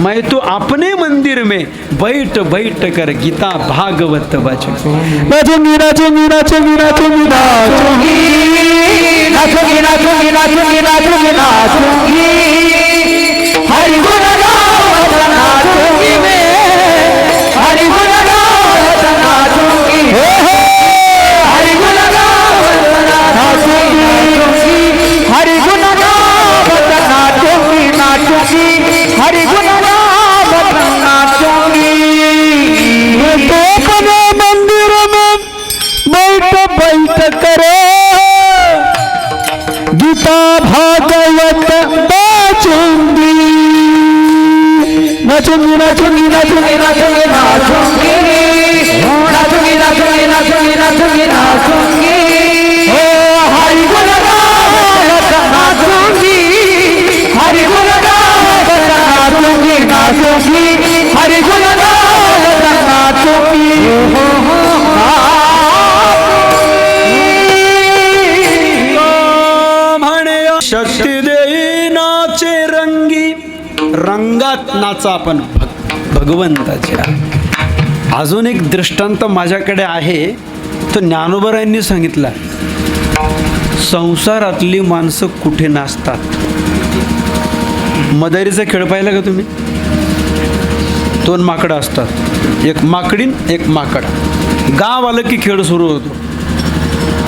मैं तो अपने मंदिर में बैठ बैठ कर गीता भागवत बचू. नाचूंगी नाचूंगी नाचूंगी नाचूंगी नाचूंगी नाचूंगी नाचूंगी नाचूंगी नाचूंगी नाचूंगी हरि गुण गावत नाचूंगी मैं, हरि गुण गावत नाचूंगी, हरि गुण गावत नाचूंगी, हरि गुण गावत नाचूंगी नाचूंगी हरि गुण गावत नाचूंगी. तो अपने मंदिर में बैठ बैठ करे गीता भागवत नाचूंगी. नाचूंगी नाचूंगी नाचूंगी नाचूंगी नाचूंगी नाचूंगी नाचूंगी नाचूंगी नाचूंगी नाचूंगी हरि गुण गावत नाचूंगी, हरि गुण गावत नाचूंगी नाचूंगी हरि गुण गावत नाचूंगी. शक्ती देई नाचे रंगी, रंगात नाचा आपण भगवंताच्या. अजून एक दृष्टांत माझ्याकडे आहे, तो ज्ञानोबरायांनी सांगितला. संसारातली माणसं कुठे नाचतात? मदारीचा खेळ पाहिला का तुम्ही? 2 माकडं असतात, एक माकडीन एक माकड. गाव आलं की खेळ सुरू होतो.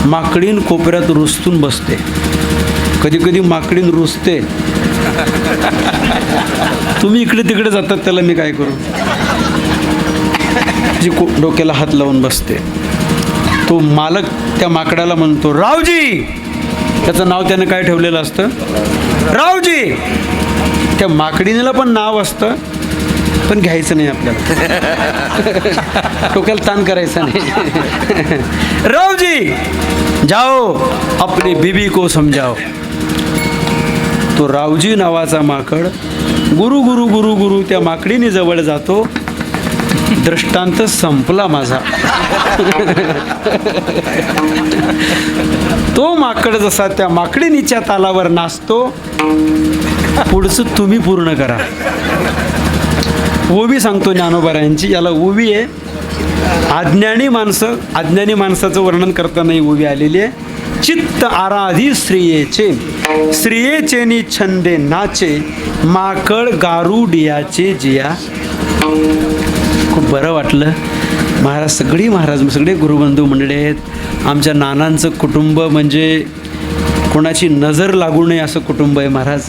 माकडीन कोपऱ्यात रुसून बसते, कधी कधी माकडीन रुसते. तुम्ही इकडे तिकडे जातात, त्याला मी काय करू? जी डोक्याला हात लावून बसते. तो मालक त्या माकडाला म्हणतो, रावजी. त्याचं नाव त्यानं काय ठेवलेलं असतं? रावजी. त्या माकडीनेला पण नाव असतं, पण घ्यायचं नाही आपल्याला. डोक्याला ताण करायचा नाही. रावजी जाओ अपनी बीबी को समजाओ. तो रावजी नावाचा माकड गुरु गुरु गुरु गुरु त्या माकडीने जवळ जातो. दृष्टांत संपला माझा. तो माकड जसा त्या माकडीनीच्या तालावर नाचतो, पुढचं तुम्ही पूर्ण करा. ओवी सांगतो ज्ञानोबरायांची, याला ओवी आहे. अज्ञानी माणसाचं वर्णन करताना ही ओवी आलेली आहे. चित्त आराधी स्त्रियेचे, स्त्रियेचे नि छंदे नाचे, माकड गारुडियाचे जिया. खूप बरं वाटलं. महाराज सगळे गुरुबंधू मंडळी आहेत. आमच्या नानांचं कुटुंब म्हणजे कोणाची नजर लागू नये असं कुटुंब आहे महाराज.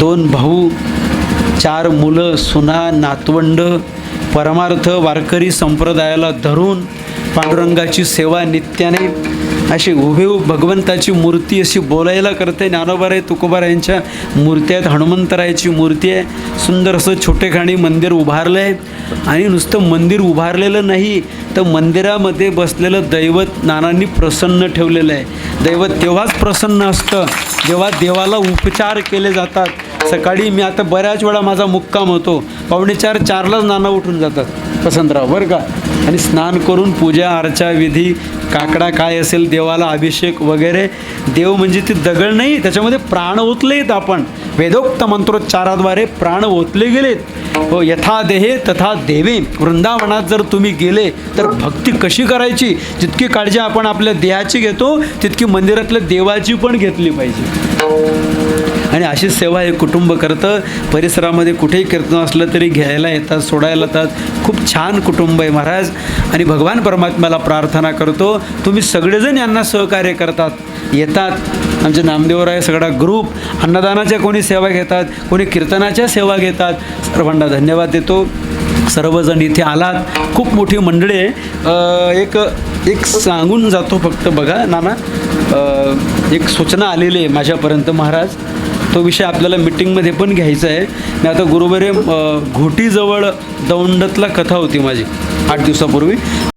2 भाऊ, 4 मुलं, सुना, नातवंड, परमार्थ वारकरी संप्रदायाला धरून पांडुरंगाची सेवा नित्याने. अशी हुबेहूब भगवंताची मूर्ती अशी बोलायला करते. ज्ञानोबाराय तुकोबारायांच्या मूर्ती आहेत. हनुमंतरायाची मूर्ती आहे. सुंदर असं छोटेखानी मंदिर उभारलं आहे. आणि नुसतं मंदिर उभारलेलं नाही, तर मंदिरामध्ये बसलेलं दैवत नानांनी प्रसन्न ठेवलेलं आहे. दैवत तेव्हाच प्रसन्न असतं जेव्हा देवाला उपचार केले जातात. सकाळी मी आता बऱ्याच वेळा माझा मुक्काम होतो, 4:45-4लाच नाना उठून जातात वसंतराव बरं का. आणि स्नान करून पूजा अर्चा विधी, काकडा काय असेल देवाला अभिषेक वगैरे. देव म्हणजे ते दगड नाही, त्याच्यामध्ये प्राण ओतलेत. आपण वेदोक्त मंत्रोच्चाराद्वारे प्राण ओतले गेलेत. हो, यथा देहे तथा देवे. वृंदावनात जर तुम्ही गेले तर भक्ती कशी करायची, जितकी काळजी आपण आपल्या देहाची घेतो तितकी मंदिरातल्या देवाची पण घेतली पाहिजे. आणि अशी सेवा हे कुटुंब करतं. परिसरामध्ये कुठेही कीर्तन असलं तरी घ्यायला येतात, सोडायला येतात. खूप छान कुटुंब आहे महाराज. आणि भगवान परमात्म्याला प्रार्थना करतो, तुम्ही सगळेजण यांना सहकार्य करतात, येतात. आमचे नामदेवराय सगळा ग्रुप अन्नदानाच्या कोणी सेवा घेतात, कोणी कीर्तनाच्या सेवा घेतात. सर्वांना धन्यवाद देतो. सर्वजण इथे आलात. खूप मोठी मंडळी आहे. एक सांगून जातो फक्त बघा नाना, एक सूचना आलेली आहे माझ्यापर्यंत महाराज. तो विषय आपल्याला मिटिंगमध्ये पण घ्यायचा आहे. मी आता गुरुवारी घोटीजवळ दौंडतला कथा होती माझी 8 दिवसापूर्वी.